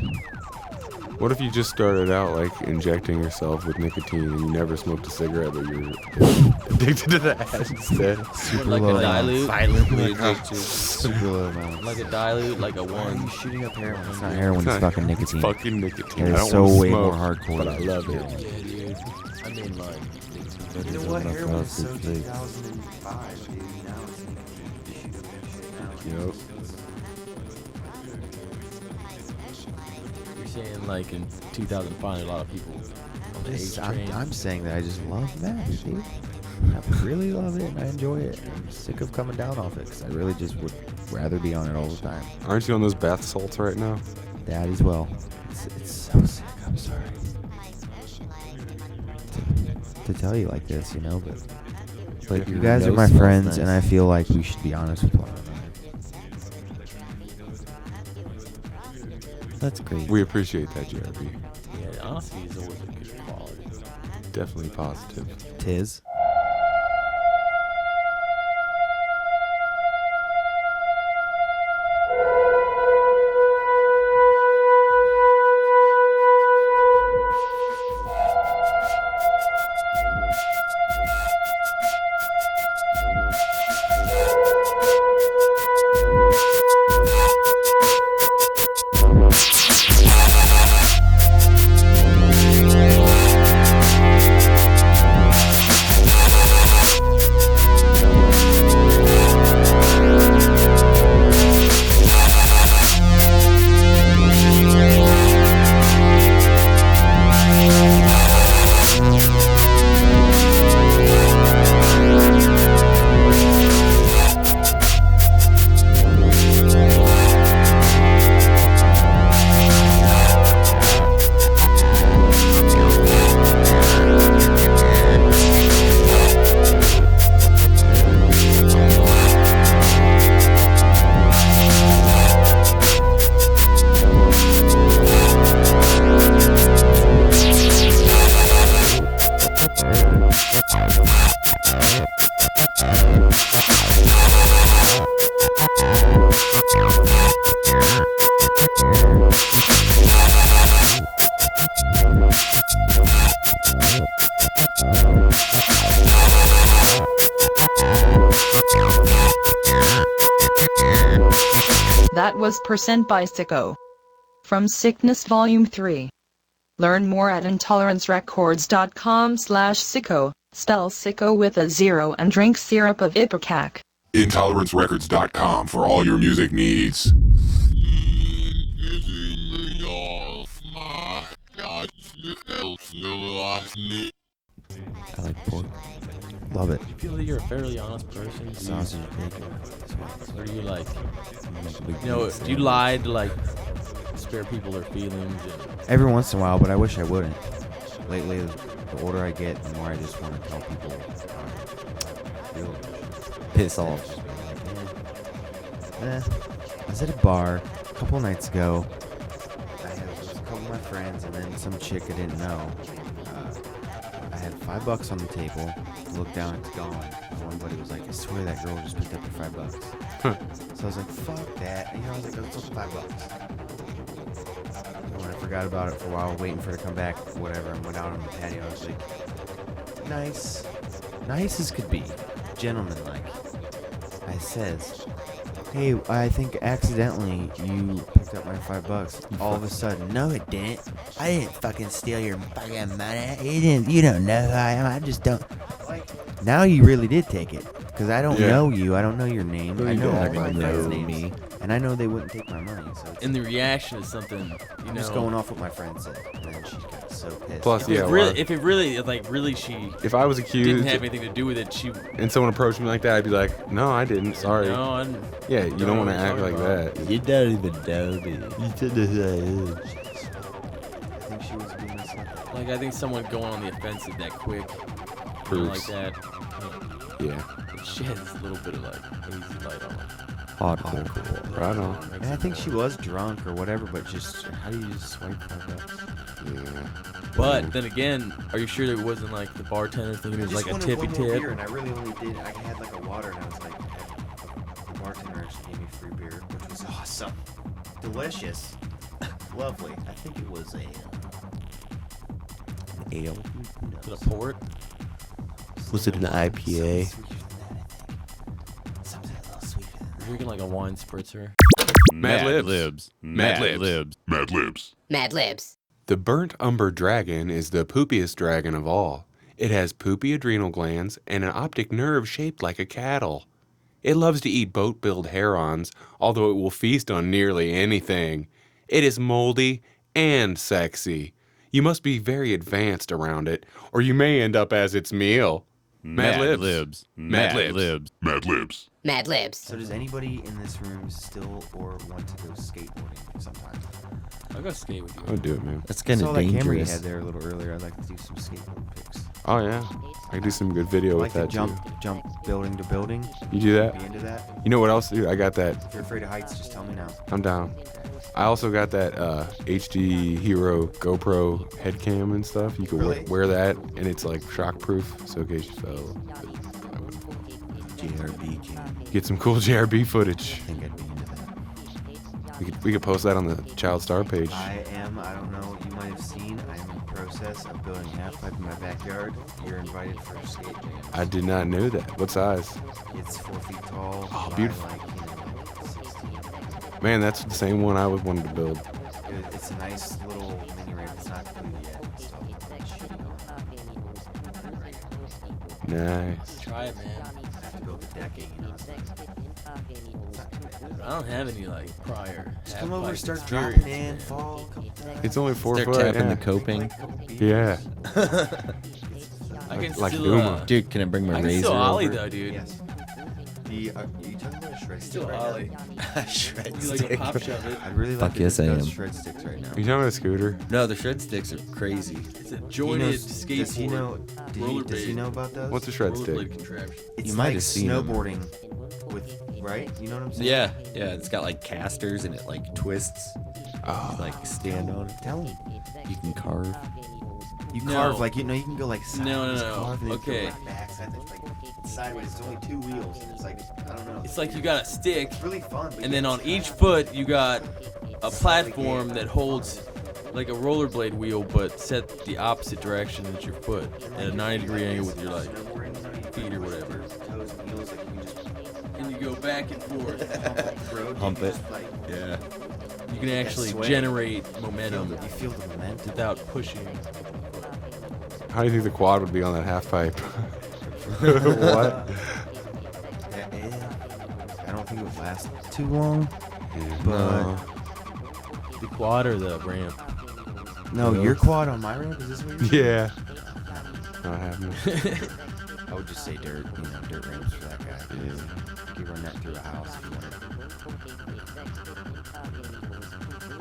What if you just started out like injecting yourself with nicotine and you never smoked a cigarette, but you're addicted to that instead? Super like low a dilute. Violently addicted. Super low amounts. Like a dilute, like a one. Shooting up heroin. It's not heroin, it's fucking nicotine. It's fucking nicotine. It I is don't so wanna way smoke, more hardcore. but I love it. Yeah, dude. I mean, like. You know what? Heroin was so 2005, dude. Now it's Yep. You're saying like in 2005, a lot of people on the age train. I'm saying that I just love MASH, dude. I really love it and I enjoy it. I'm sick of coming down off it because I really just would rather be on it all the time. Aren't you on those bath salts right now? That as well. It's so sick. I'm sorry to tell you like this, you know, but you guys are my friends, and I feel like we should be honest with one another. That's great. We appreciate that, JRB. Yeah, honesty is always a good quality. Definitely positive. Tis. That was Percent by Sicko. From Sickness Volume 3. Learn more at intolerancerecords.com/sicko. Spell sicko with a 0 and drink syrup of ipecac. IntoleranceRecords.com for all your music needs. I like pork. Love it. Do you feel that you're a fairly honest person? Sausage, bacon. Or do you like, do you lie to like spare people their feelings? Every once in a while, but I wish I wouldn't. Lately, the older I get, the more I just want to tell people. Piss off. I was at a bar a couple nights ago. I had a couple of my friends and then some chick I didn't know. I had $5 on the table. Looked down, it's gone. One buddy was like, I swear that girl just picked up your $5. So I was like, fuck that. And, I was like, let's look $5. And when I forgot about it for a while, waiting for her to come back, whatever, and went out on the patio. I was like, nice. Nice as could be. Gentleman-like. I says, hey, I think accidentally you picked up my $5. All of a sudden, no, it didn't. I didn't fucking steal your fucking money. You don't know who I am. I just don't. Now you really did take it, because I don't know you. I don't know your name. I know all my friends' names, and I know they wouldn't take my money. So and the reaction is something. I'm just going off what my friend said, and then she got so pissed. Plus, if she if I was accused, didn't have anything to do with it, and someone approached me like that, I'd be like, no, I didn't. Sorry. No, I didn't. Yeah, you don't want to act like that. You don't even know me. You don't know who I am. I think she was being like, I think someone going on the offensive that quick, like that. Yeah. It sheds a little bit of like hazy light on it. Hardcore. Right on. And I think she was drunk or whatever, but just how do you just swipe $5? Yeah. But then again, are you sure it wasn't like the bartender thinking it was like a tippy tip? And I really only did. I had like a water, and I was like, the bartender actually gave me free beer, which was awesome, delicious, lovely. I think it was an ale. Was it a port? Was it an IPA? You're drinking like a wine spritzer. Mad Libs. Mad Libs. Mad Libs. Mad Libs. The burnt umber dragon is the poopiest dragon of all. It has poopy adrenal glands and an optic nerve shaped like a cattle. It loves to eat boat-billed herons, although it will feast on nearly anything. It is moldy and sexy. You must be very advanced around it, or you may end up as its meal. Mad Libs. Mad Libs. Mad Libs. Mad Libs. So does anybody in this room still or want to go skateboarding sometime? I'll go skate with you. I'll do it, man. That's kind of That camera you dangerous. had there a little earlier. I'd like to do some skateboard pics. Oh, yeah. I can do some good video I with like to that, too. jump building to building. You do that? Be into that? You know what else, dude? I got that. If you're afraid of heights, just tell me now. I'm down. I also got that HD Hero GoPro head cam and stuff. You can Really? wear that, and it's like shockproof, so in case you fell. JRB cam. Get some cool JRB footage. I think I'd be into that. We could post that on the Child Star page. I don't know what you might have seen. I am in the process of building a half pipe in my backyard. You're invited for a skate jam. I did not know that. What size? It's 4 feet tall. Oh, by beautiful. like 16. Man, that's the same one I would wanted to build. It's a nice little mini ramp. It's not completed yet. So Nice. Try it, man. I have to build the decking, you know. I don't have any like prior. Just come over, start experience, dropping in, man. fall, couple times. It's only 4 Start foot. tapping Yeah. the coping. Yeah. I can Like still, Duma. Dude, can I bring my I can razor still ollie over? though, dude. Yes. Are you talking about a shred stick Still right ollie. now? Shred You like a stick. pop shove it. I'd really like Fuck to yes, I discuss am. shred sticks right now. Are you talking about a scooter? No, the shred sticks are crazy. It's a He jointed knows- skateboard. Does he know? Does he know about those? What's a shred rollerblade stick? contraption. It's You might like have seen 'em. snowboarding with, right? You know what I'm saying? Yeah, it's got like casters and it like twists. Oh. Like stand on it. Tell him. You can carve. You No. carve like you can go like sideways, No. carve, and then Okay. go like backside, then like sideways. It's only 2 wheels, and it's like I don't know. It's like you got a stick, It's really fun. But and then on each foot you got a platform that holds like a rollerblade wheel, but set the opposite direction as your foot at a 90-degree angle with your like feet or whatever. Toes and heels, like you can just And you go back and forth. road. Hump you it. just, like, Yeah. You can actually sway. generate momentum. You feel the momentum without pushing. How do you think the quad would be on that half pipe? What? I don't think it would last too long. But the quad or the ramp? no, your quad on my ramp. Is this what you're saying? Yeah. Not happening. I would just say dirt. Dirt ramps for that guy. Yeah. You can run that through a house if you wanted.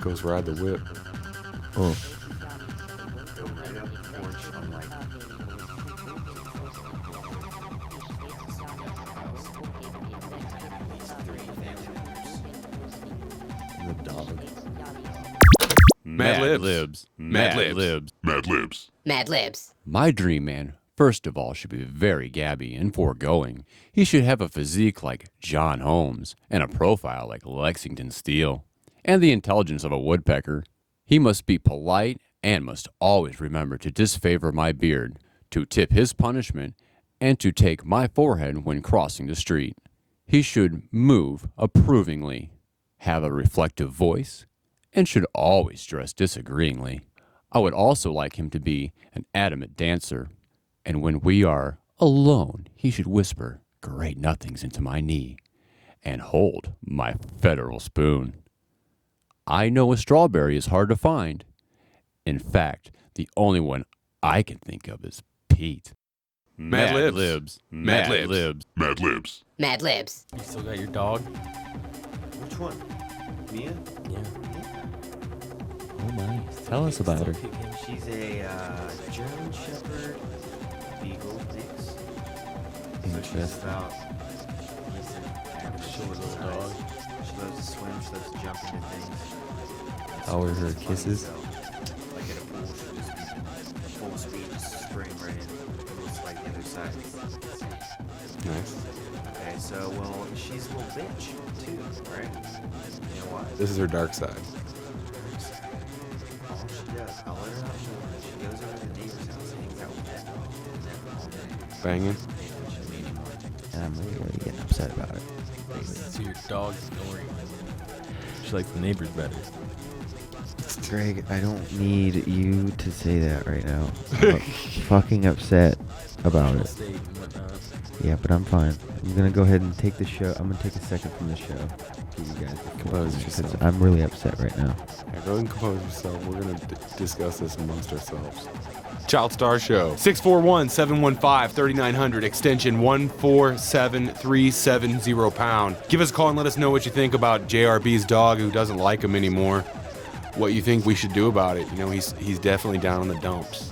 Goes ride the whip. Oh. Go right up the porch on like. The dog. Mad Libs. Mad Libs. Libs. Mad Libs. Mad Libs. My dream man, first of all, should be very gabby and foregoing. He should have a physique like John Holmes and a profile like Lexington Steele, and the intelligence of a woodpecker. He must be polite and must always remember to disfavor my beard, to tip his punishment, and to take my forehead when crossing the street. He should move approvingly, have a reflective voice, and should always dress disagreeingly. I would also like him to be an adamant dancer, and when we are alone, he should whisper great nothings into my knee and hold my federal spoon. I know a strawberry is hard to find. In fact, the only one I can think of is Pete. Mad Libs. Libs. Mad Libs. Libs. Mad Libs. Mad Libs. You still got your dog? Which one? Mia? Yeah. Oh, nice. Tell us about her. She's a German Shepherd Beagle mix. So she's Interesting. about short little dog. She loves to swim. She loves to jump into things. How are her Funny, kisses? so, like at a pool, she'll just be full speed, just spring right in. It's like the other side. Nice. Okay, so well, she's a little bitch too, right? You know why? This is her dark side. All she does, I'll let her out more. She goes over to the neighbor's house and hangs out with that dog. And then all day. Banging. And I'm really getting upset about it. So your dog's snoring. She likes the neighbors better. Greg, I don't need you to say that right now. I'm fucking upset about it. State and whatnot. Yeah, but I'm fine. I'm gonna go ahead and take the show. I'm gonna take a second from the show. Give you guys Compose because yourself. I'm really upset right now. Yeah, go ahead and compose yourself. We're going to discuss this amongst ourselves. Child Star Show. 641-715-3900, extension 147370 pound. Give us a call and let us know what you think about JRB's dog who doesn't like him anymore. What you think we should do about it. You know, he's definitely down in the dumps.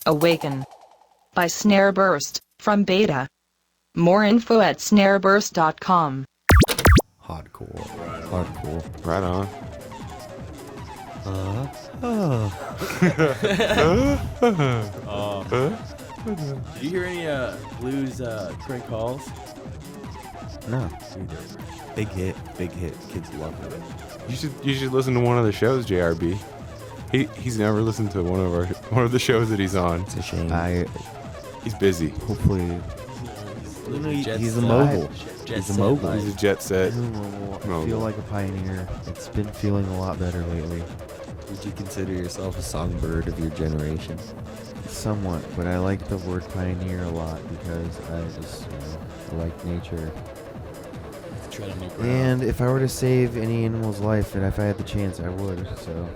Awaken by Snareburst from beta. More info at snareburst.com. Hardcore. Hardcore. Right on. Did you hear any Blues Crank calls? No. Big hit. Kids love it. You should listen to one of the shows, JRB. He's never listened to one of the shows that he's on. It's a shame. He's busy. Hopefully. He's a mogul. He's a mogul. He's a jet set. I feel like a pioneer. It's been feeling a lot better lately. Would you consider yourself a songbird of your generation? Somewhat, but I like the word pioneer a lot because I just I like nature. And if I were to save any animal's life, and if I had the chance, I would. So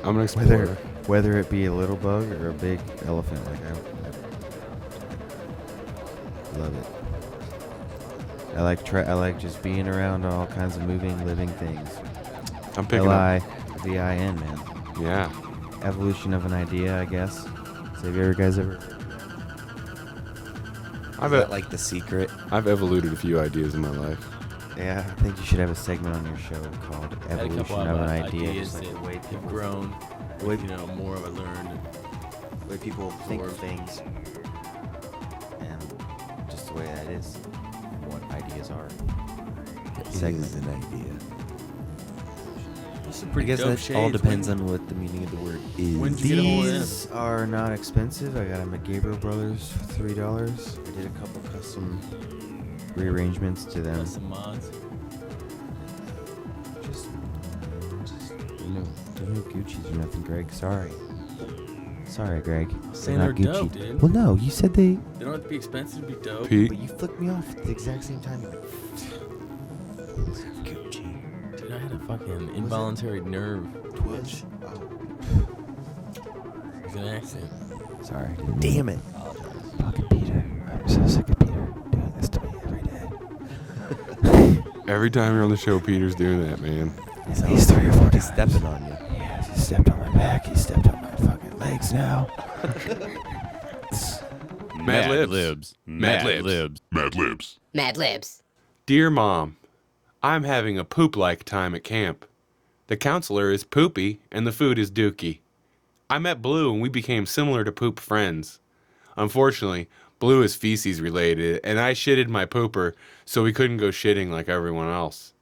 I'm an explorer. Whether it be a little bug or a big elephant, like I love it. I like just being around all kinds of moving, living things. I'm picking up LIVIN, man. Yeah. Evolution of an idea, I guess. So have you guys ever? Is that like The Secret? I've evoluted a few ideas in my life. Yeah, I think you should have a segment on your show called Evolution of an Idea. Ideas Just like that the way have people grown, more of a learned. the way people think of things, and just the way that is, and what ideas are. Segment an idea. This is I pretty guess dope that shades. all depends on what the meaning of the word is. When'd you get a hold of them? These are not expensive. I got them at Gabriel Brothers for $3. I did a couple custom rearrangements to them. Custom mods. Just no Gucci's or nothing, Greg. Sorry, Greg. Saying They're not they're Gucci. dope, dude. Well, no, you said they. They don't have to be expensive to be dope. Pete. But you flicked me off at the exact same time. Dude, I had a fucking involuntary nerve twitch. It was an accident. Sorry. Damn it. Fucking Peter. I'm so sick of Peter doing this to me every day. Every time you're on the show, Peter's doing that, man. He's 3 or 4 He's times. stepping on you. Yes, he stepped on my back. He stepped on my fucking legs now. Mad Libs. Mad Libs. Mad Libs. Mad Libs. Dear Mom, I'm having a poop-like time at camp. The counselor is poopy and the food is dookie. I met Blue and we became similar to poop friends. Unfortunately, Blue is feces related and I shitted my pooper so we couldn't go shitting like everyone else.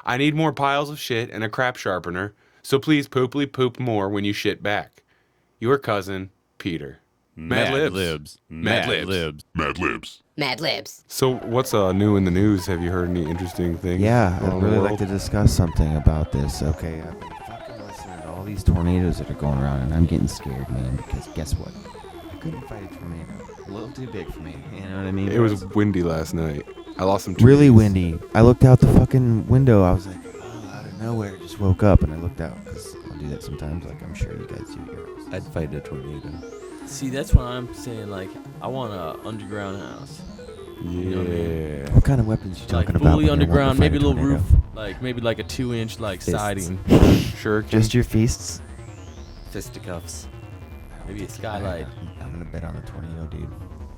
I need more piles of shit and a crap sharpener, so please pooply poop more when you shit back. Your cousin, Peter. Mad Libs. Mad Libs. Mad Libs. Mad Libs. So what's new in the news? Have you heard any interesting things? Yeah, around I'd the really like world? to discuss something about this. Okay, I've been fucking listening to all these tornadoes that are going around, and I'm getting scared, man, because guess what? I couldn't fight a tornado. A little too big for me, you know what I mean? It was windy last night. I lost some trees. really windy. I looked out the fucking window. I was like, oh, out of nowhere, just woke up, and I looked out, because I'll do that sometimes, like I'm sure you guys do yours. I'd fight a tornado. See, that's what I'm saying. Like, I want a underground house. Yeah. You know what I mean? What kind of weapons you talking Like about? fully when you're wanting underground, to fight maybe a little tornado? roof, like maybe like a 2-inch like Fists. siding. Sure. Just your fists? Fisticuffs. Maybe a skylight. I'm gonna bet on the tornado, dude.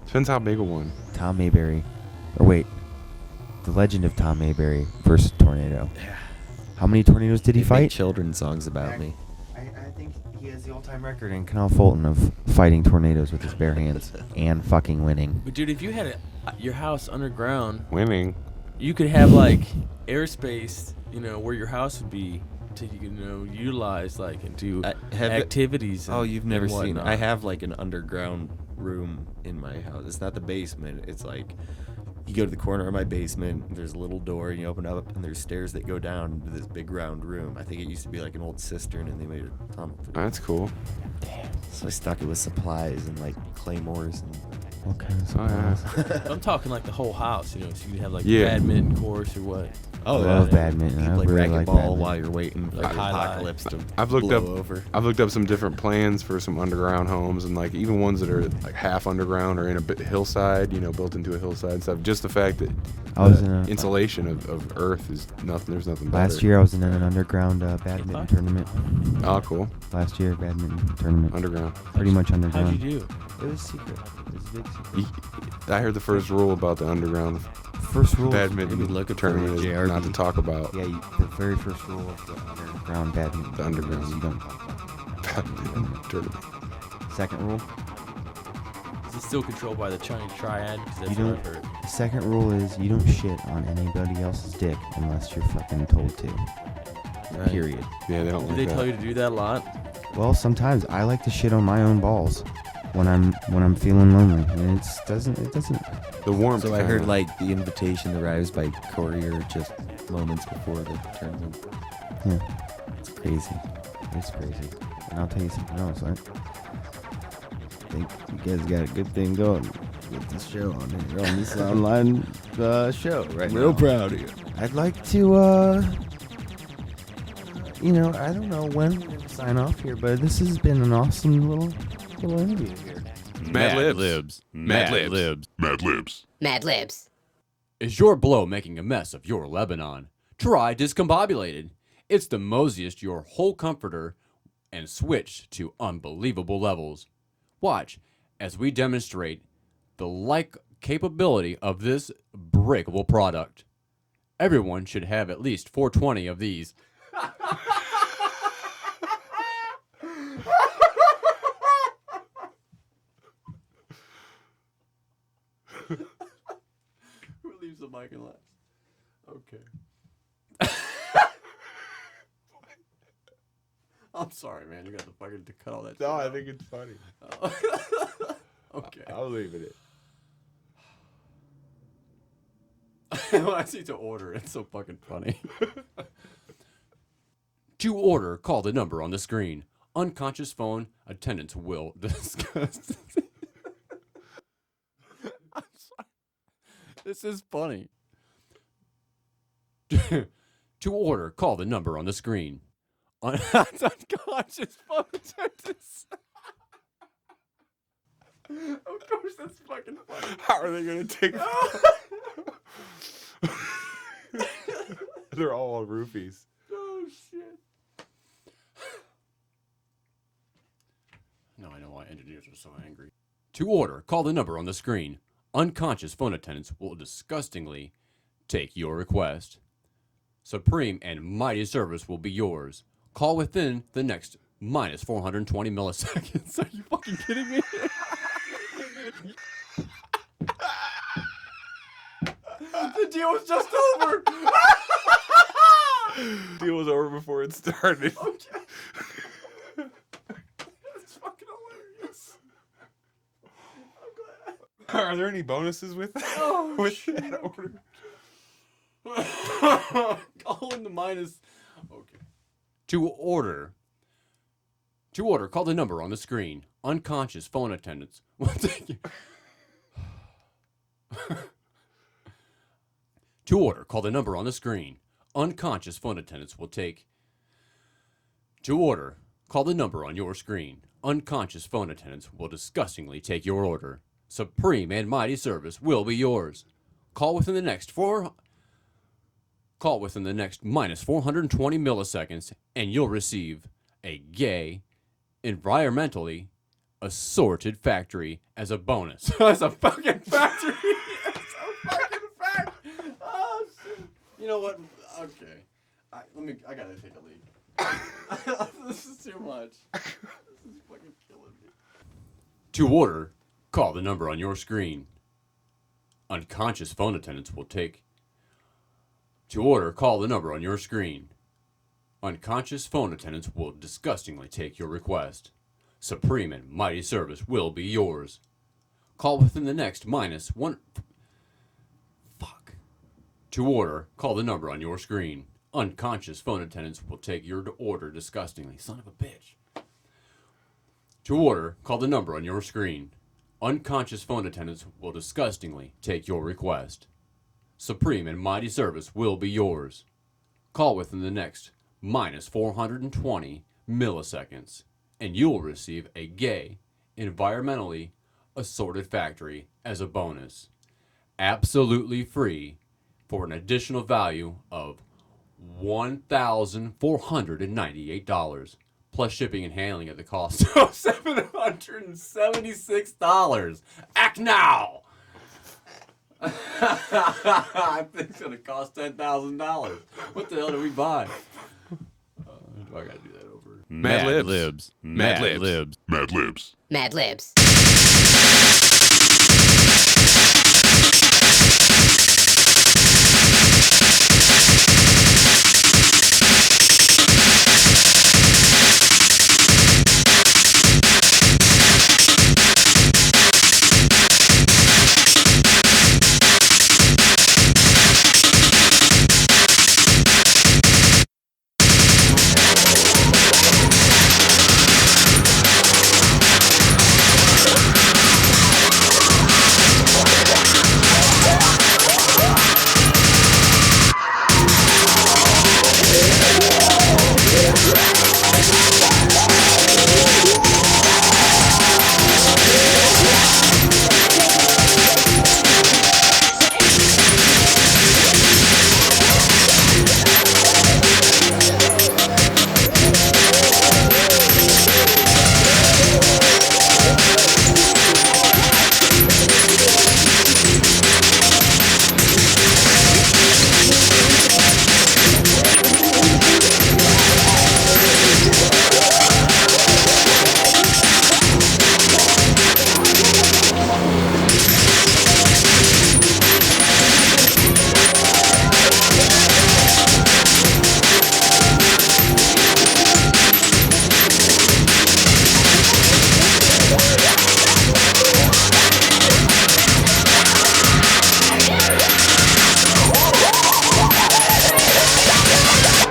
Depends how big a one. Tom Mayberry. Or wait. The Legend of Tom Mayberry versus Tornado. How many tornadoes did he They make fight? children's songs about me. I think he has the all-time record in Canal Fulton of fighting tornadoes with his bare hands and fucking winning. But dude, if you had your house underground, Winning. you could have like airspace, where your house would be to utilize like and do activities. Oh, you've never and seen. whatnot. I have like an underground room in my house. It's not the basement. It's like you go to the corner of my basement. There's a little door, and you open up, and there's stairs that go down to this big round room. I think it used to be like an old cistern, and they made a tunnel. That's cool. So I stuck it with supplies and like claymores and All kinds of Oh, yeah. balls. I'm talking like the whole house, you know, so you can have like Yeah. badminton course or what. I love badminton. I You play really like racquetball badminton. while you're waiting for the apocalypse to I've looked blow up over. I've looked up some different plans for some underground homes, and like even ones that are like half underground or in a hillside, you know, built into a hillside and stuff. Just the fact that I was in a- insulation of earth is nothing. There's nothing better. Last year I was in an underground badminton tournament. Oh, cool. Last year badminton tournament. Underground. Pretty much underground. How'd you do? It was secret. It was a big secret. I heard the first rule about the underground First rule. badminton Maybe look at tournament is JRB. not to talk about Yeah, the very first rule of the underground badminton. the underground. You don't talk about badminton tournament. Second rule. Is it still controlled by the Chinese triad? 'Cause that's You what don't. I've heard. The second rule is you don't shit on anybody else's dick unless you're fucking told to. Right. Period. Yeah, they don't Did like they that. tell you to do that a lot? Well, sometimes I like to shit on my own balls when I'm feeling lonely, and it doesn't. The warmth. So I heard kinda- like the invitation arrives by courier just moments before the tournament. Yeah, it's crazy. It's crazy. And I'll tell you something else. I think you guys got a good thing going with this show on here, on this online show right now. Real proud of you. I'd like to, you know, I don't know when we're gonna sign off here, but this has been an awesome little interview here. Mad Libs. Mad Mad Libs. Mad Libs. Mad Libs. Is your blow making a mess of your Lebanon? Try Discombobulated. It's the mosiest your whole comforter and switch to unbelievable levels. Watch as we demonstrate the like capability of this breakable product. Everyone should have at least 420 of these. Who leaves the mic and laughs? Okay. I'm sorry, man. You got to fucking to cut all that. No, shit I out. think it's funny. Okay. I'll leave it. When I see to order, it's so fucking funny. To order, call the number on the screen. Unconscious phone attendants will discuss. I'm sorry. This is funny. To order, call the number on the screen. Unconscious phone attendants. Of course, that's fucking funny. How are they gonna take? They're all roofies. Oh shit. Now I know why engineers are so angry. To order, call the number on the screen. Unconscious phone attendants will disgustingly take your request. Supreme and mighty service will be yours. Call within the next minus 420 milliseconds. Are you fucking kidding me? The deal was just over. Deal was over before it started. Okay. That's fucking hilarious. Are there any bonuses with that? Oh, with that order? Call in the minus. Okay. To order, call the number on the screen. Unconscious phone attendants will take you. To order, call the number on the screen. Unconscious phone attendants will take. To order, call the number on your screen. Unconscious phone attendants will disgustingly take your order. Supreme and mighty service will be yours. Call within the next minus 420 milliseconds, and you'll receive a gay, environmentally assorted factory as a bonus. As a fucking factory. As a fucking factory. Oh shit. You know what? Okay. I gotta take a leak. This is too much. This is fucking killing me. To order, call the number on your screen. Unconscious phone attendants will take. To order, call the number on your screen. Unconscious phone attendants will disgustingly take your request. Supreme and mighty service will be yours. Call within the next minus one. Fuck. To order, call the number on your screen. Unconscious phone attendants will take your order disgustingly. Son of a bitch. To order, call the number on your screen. unconscious phone attendants will disgustingly take your request. Supreme and mighty service will be yours. Call within the next minus 420 milliseconds, and you will receive a gay, environmentally assorted factory as a bonus. Absolutely free for an additional value of $1,498, plus shipping and handling at the cost of $776. Act now! I think it's going to cost $10,000. What the hell do we buy? Do I got to do that over? Mad Libs. Mad Libs. Mad Libs.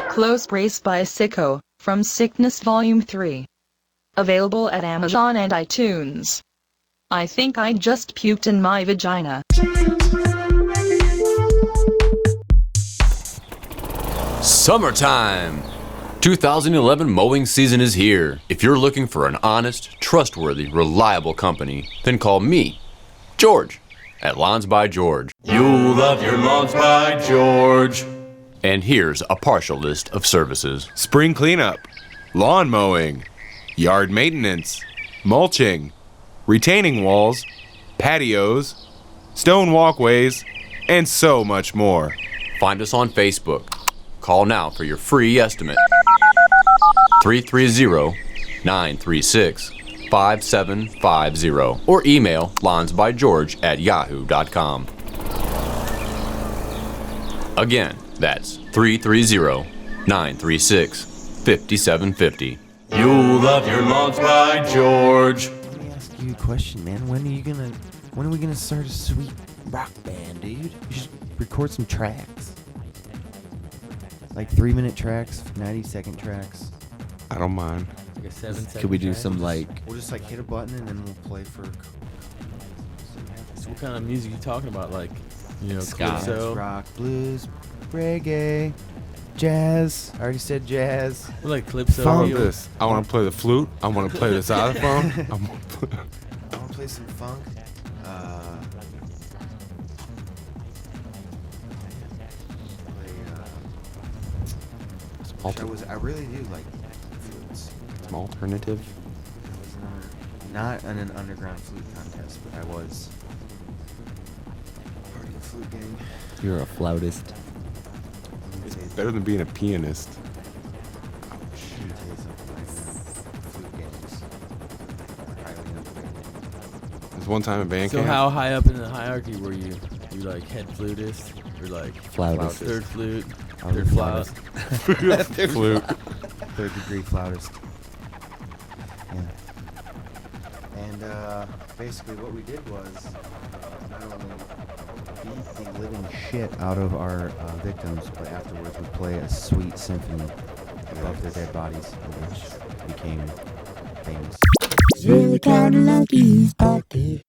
Close Brace by Sicko, from Sickness Volume 3. Available at Amazon and iTunes. I think I just puked in my vagina. Summertime! 2011 mowing season is here. If you're looking for an honest, trustworthy, reliable company, then call me, George, at Lawns by George. You'll love your Lawns by George. And here's a partial list of services. Spring cleanup, lawn mowing, yard maintenance, mulching, retaining walls, patios, stone walkways, and so much more. Find us on Facebook. Call now for your free estimate. 330-936-5750 or email lawnsbygeorge@yahoo.com. Again, that's 330-936-5750. You'll love your Lawns by George. Let me ask you a question, man. When are we gonna start a sweet rock band, dude? You should record some tracks. Like 3-minute tracks, 90-second tracks. I don't mind. Like a 7-second Could we do track? some like? We'll just like hit a button and then we'll play for. So what kind of music you talking about? Like, you know, Ska. calypso? Rock, blues, reggae, jazz. I already said jazz. What, like calypso? Follow Feel? this. I want to play the flute. I want to play the xylophone. I want to play some funk. I really do like flutes. Some alternative. Not in an underground flute contest, but I was part of the flute gang. You're a flautist. It's better than being a pianist. There's one time in band So camp. how high up in the hierarchy were you? You like head flutist? Or like Flautist. third flute? I was Third a flute? Flute. Third degree flautist. Yeah. And basically what we did was not only beat the living shit out of our victims, but afterwards we play a sweet symphony above their dead bodies, which became famous. really kinda lucky spotted.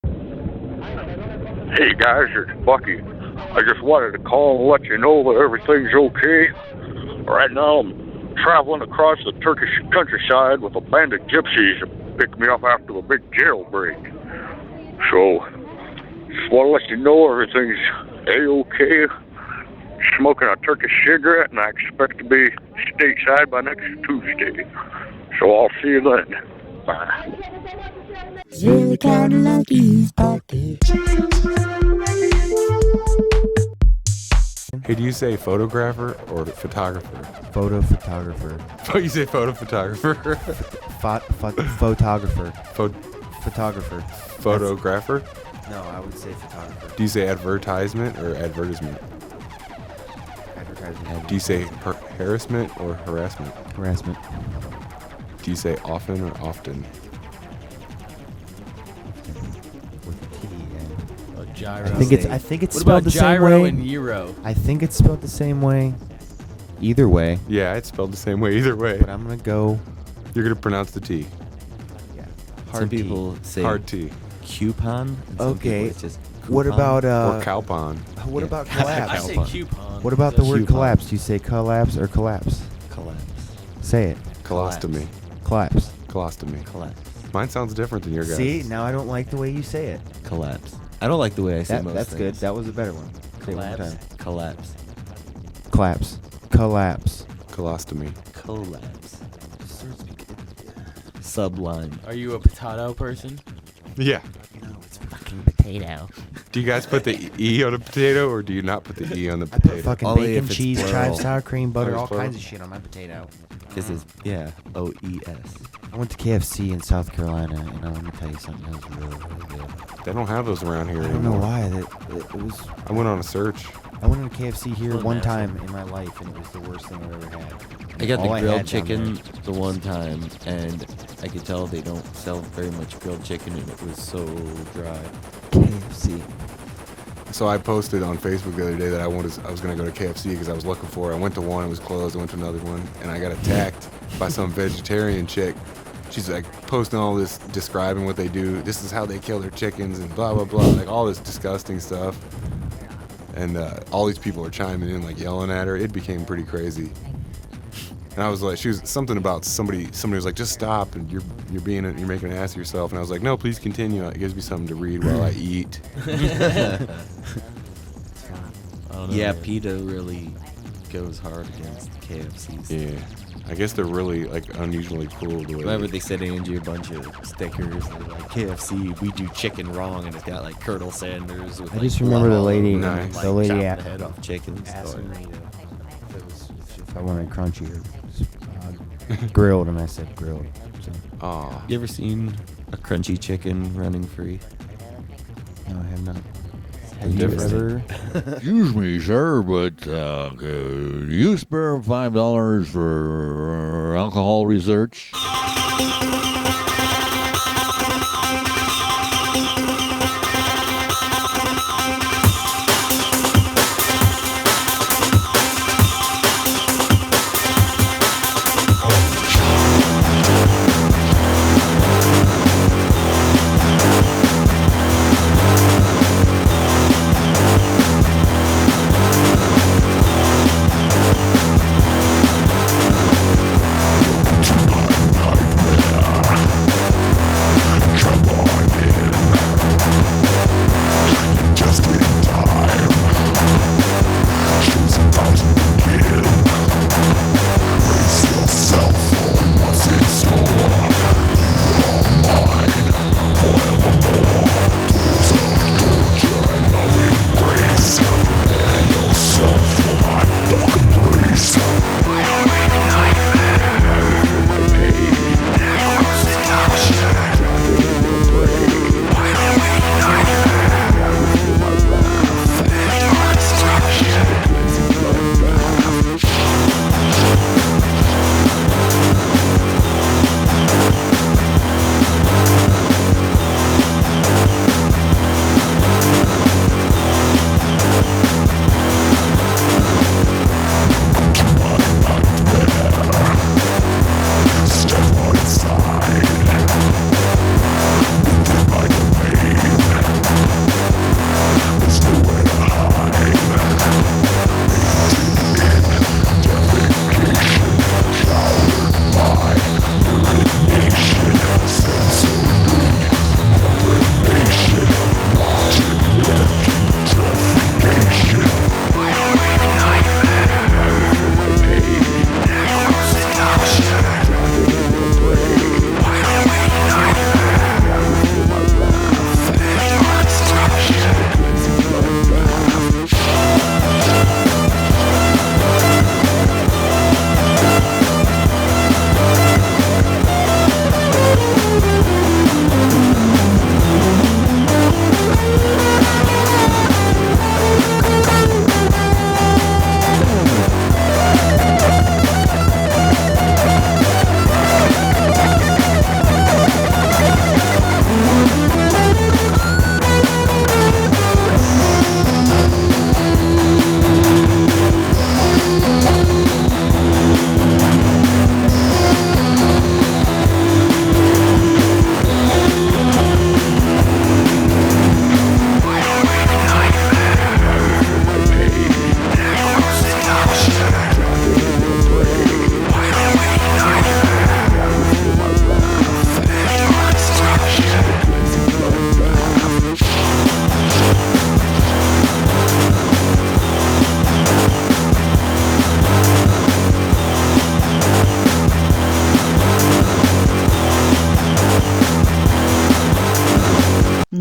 Hey guys, it's Bucky. I just wanted to call and let you know that everything's okay. Right now I'm traveling across the Turkish countryside with a band of gypsies that picked me up after a big jailbreak. So, just want to let you know everything's A-okay. Smoking a Turkish cigarette, and I expect to be stateside by next Tuesday. So I'll see you then. Bye. Really kinda lucky spotted. Hey, do you say photographer or photographer? Photographer. Oh, you say photographer? Photographer. Photographer. Photographer? No, I would say photographer. Do you say advertisement or advertisement? Advertisement. Do you say harassment or harassment? Harassment. Do you say often or often? Gyro. I think it's What spelled about the same gyro way. and gyro? I think it's spelled the same way. Either way. Yeah, it's spelled the same way either way. But I'm gonna go. You're gonna pronounce the T. Yeah. Some people say hard T. coupon. and some Okay. people it's just What coupon. about or cowpon? What about collapse? I say coupon. What about the word Coupon. collapse? Do you say collapse or collapse? Collapse. Say it. Colostomy. Collapse. Colostomy. Collapse. Mine sounds different than your guys. See, now I don't like the way you say it. Collapse. I don't like the way I say most That's things. good. That was a better one. Say it one more Collapse. time. Collapse. Collapse. Collapse. Colostomy. Collapse. Sublime. Are you a potato person? Yeah. No, it's fucking potato. Do you guys put the E on a potato or do you not put the E on the I put potato? fucking Only bacon, if it's cheese, plural. chives, sour cream, butter, Oh, all it's plural? kinds of shit on my potato. This is OES. I went to KFC in South Carolina, and let me tell you something. That was really, really good. They don't have those around here I don't know anymore. why. It was. I went on a search. I went to KFC here Well, one that's time in my life, and it was the worst thing I've ever had. I got All the I grilled had down chicken there. the one time, and I could tell they don't sell very much grilled chicken, and it was so dry. KFC. So I posted on Facebook the other day that I was going to go to KFC because I was looking for it. I went to one, it was closed. I went to another one, and I got attacked by some vegetarian chick. She's like posting all this, describing what they do. This is how they kill their chickens and blah, blah, blah. Like all this disgusting stuff. And all these people are chiming in, like yelling at her. It became pretty crazy. And I was like, she was something about somebody was like, just stop, and you're making an ass of yourself. And I was like, no, please continue. It gives me something to read while I eat. Yeah, PETA really goes hard against KFCs. Yeah, I guess they're really like unusually cool. The way Remember they sent Angie a bunch of stickers that were like KFC, we do chicken wrong, and it's got like Colonel Sanders. With, I like, just remember the blood all lady. over it, Nice. and, like, The lady chopped at, the head off chickens. asked me if I wanted crunchy or grilled, and I said grilled. So, Aw. You ever seen a crunchy chicken running free? no, I have not. Have you ever? Excuse me, sir, but you spare $5 for alcohol research?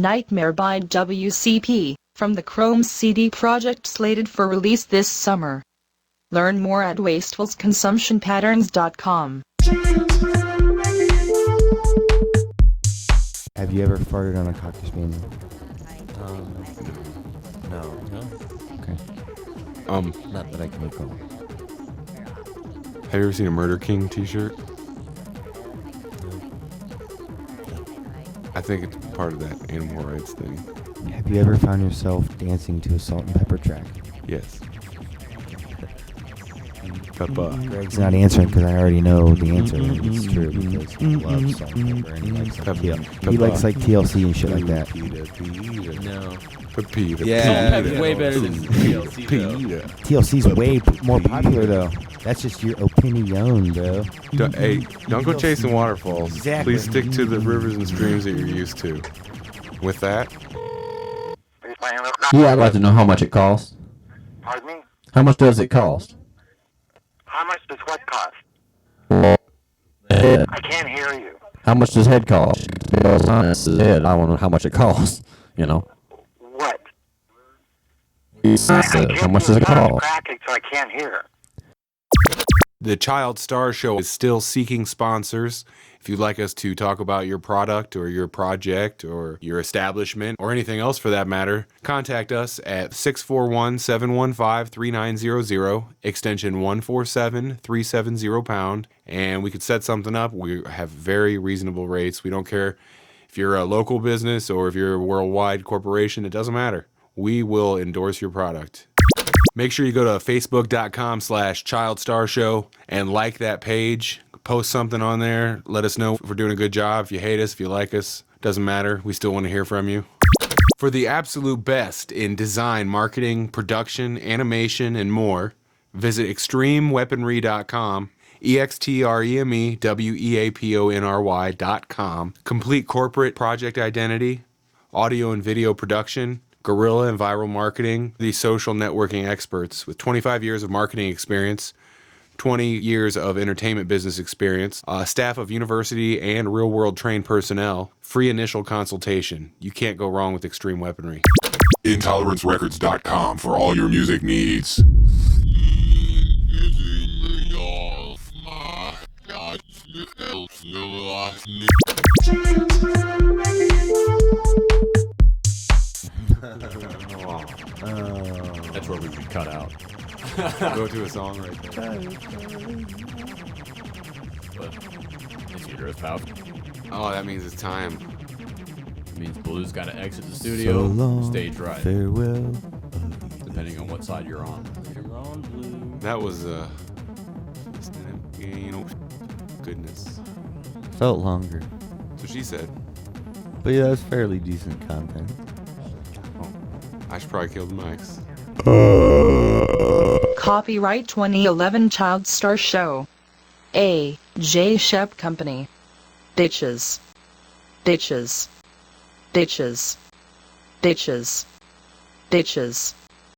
Nightmare by WCP, from the Chrome CD project slated for release this summer. Learn more at wastefulsconsumptionpatterns.com. Have you ever farted on a Cocker Spaniel? No. Okay. Not that I can recall. Have you ever seen a Murder King t-shirt? I think it's part of that animal rights thing. Have you ever found yourself dancing to a Salt and Pepper track? Yes. Peppa. Greg's not answering because I already know the answer. It's true because he loves Salt and Pepper and he likes like he likes like TLC and shit like that. No. Pepita. Yeah, Pepita's way better than TLC, though. TLC's way more popular though. That's just your opinion, bro. Don't go chasing waterfalls. Exactly. Please stick to the rivers and streams that you're used to. With that, Yeah, I'd like to know how much it costs. Pardon me? How much does it cost? How much does what cost? Head. I can't hear you. How much does head cost? Because honest, the head, I want to know how much it costs. You know. What? How much does it cost? Cracking, so I can't hear. the Child Star Show is still seeking sponsors. If you'd like us to talk about your product or your project or your establishment or anything else for that matter, contact us at 641-715-3900, extension 147-370 #, and we could set something up. We have very reasonable rates. We don't care if you're a local business or if you're a worldwide corporation. It doesn't matter. We will endorse your product. Make sure you go to facebook.com/ChildStarShow and like that page. Post something on there. Let us know if we're doing a good job. If you hate us, if you like us, doesn't matter. We still want to hear from you. For the absolute best in design, marketing, production, animation, and more, visit extremeweaponry.com, extremeweaponry.com. Complete corporate project identity, audio and video production, guerrilla and viral marketing, the social networking experts with 25 years of marketing experience, 20 years of entertainment business experience, staff of university and real-world trained personnel, free initial consultation. You can't go wrong with Extreme Weaponry. IntoleranceRecords.com for all your music needs. That's where we could cut out. Go to a song right there. But it's your dress pouch. Oh, that means it's time. It means Blue's got to exit the studio, So long, stage right. farewell. Depending on what side you're on. You're on Blue. That was, you know, goodness. Felt longer. That's what she said. But yeah, it's fairly decent content. I should probably kill the mics. Copyright 2011 Child Star Show. A. J. Shep Company. Bitches. Bitches. Bitches. Bitches. Bitches.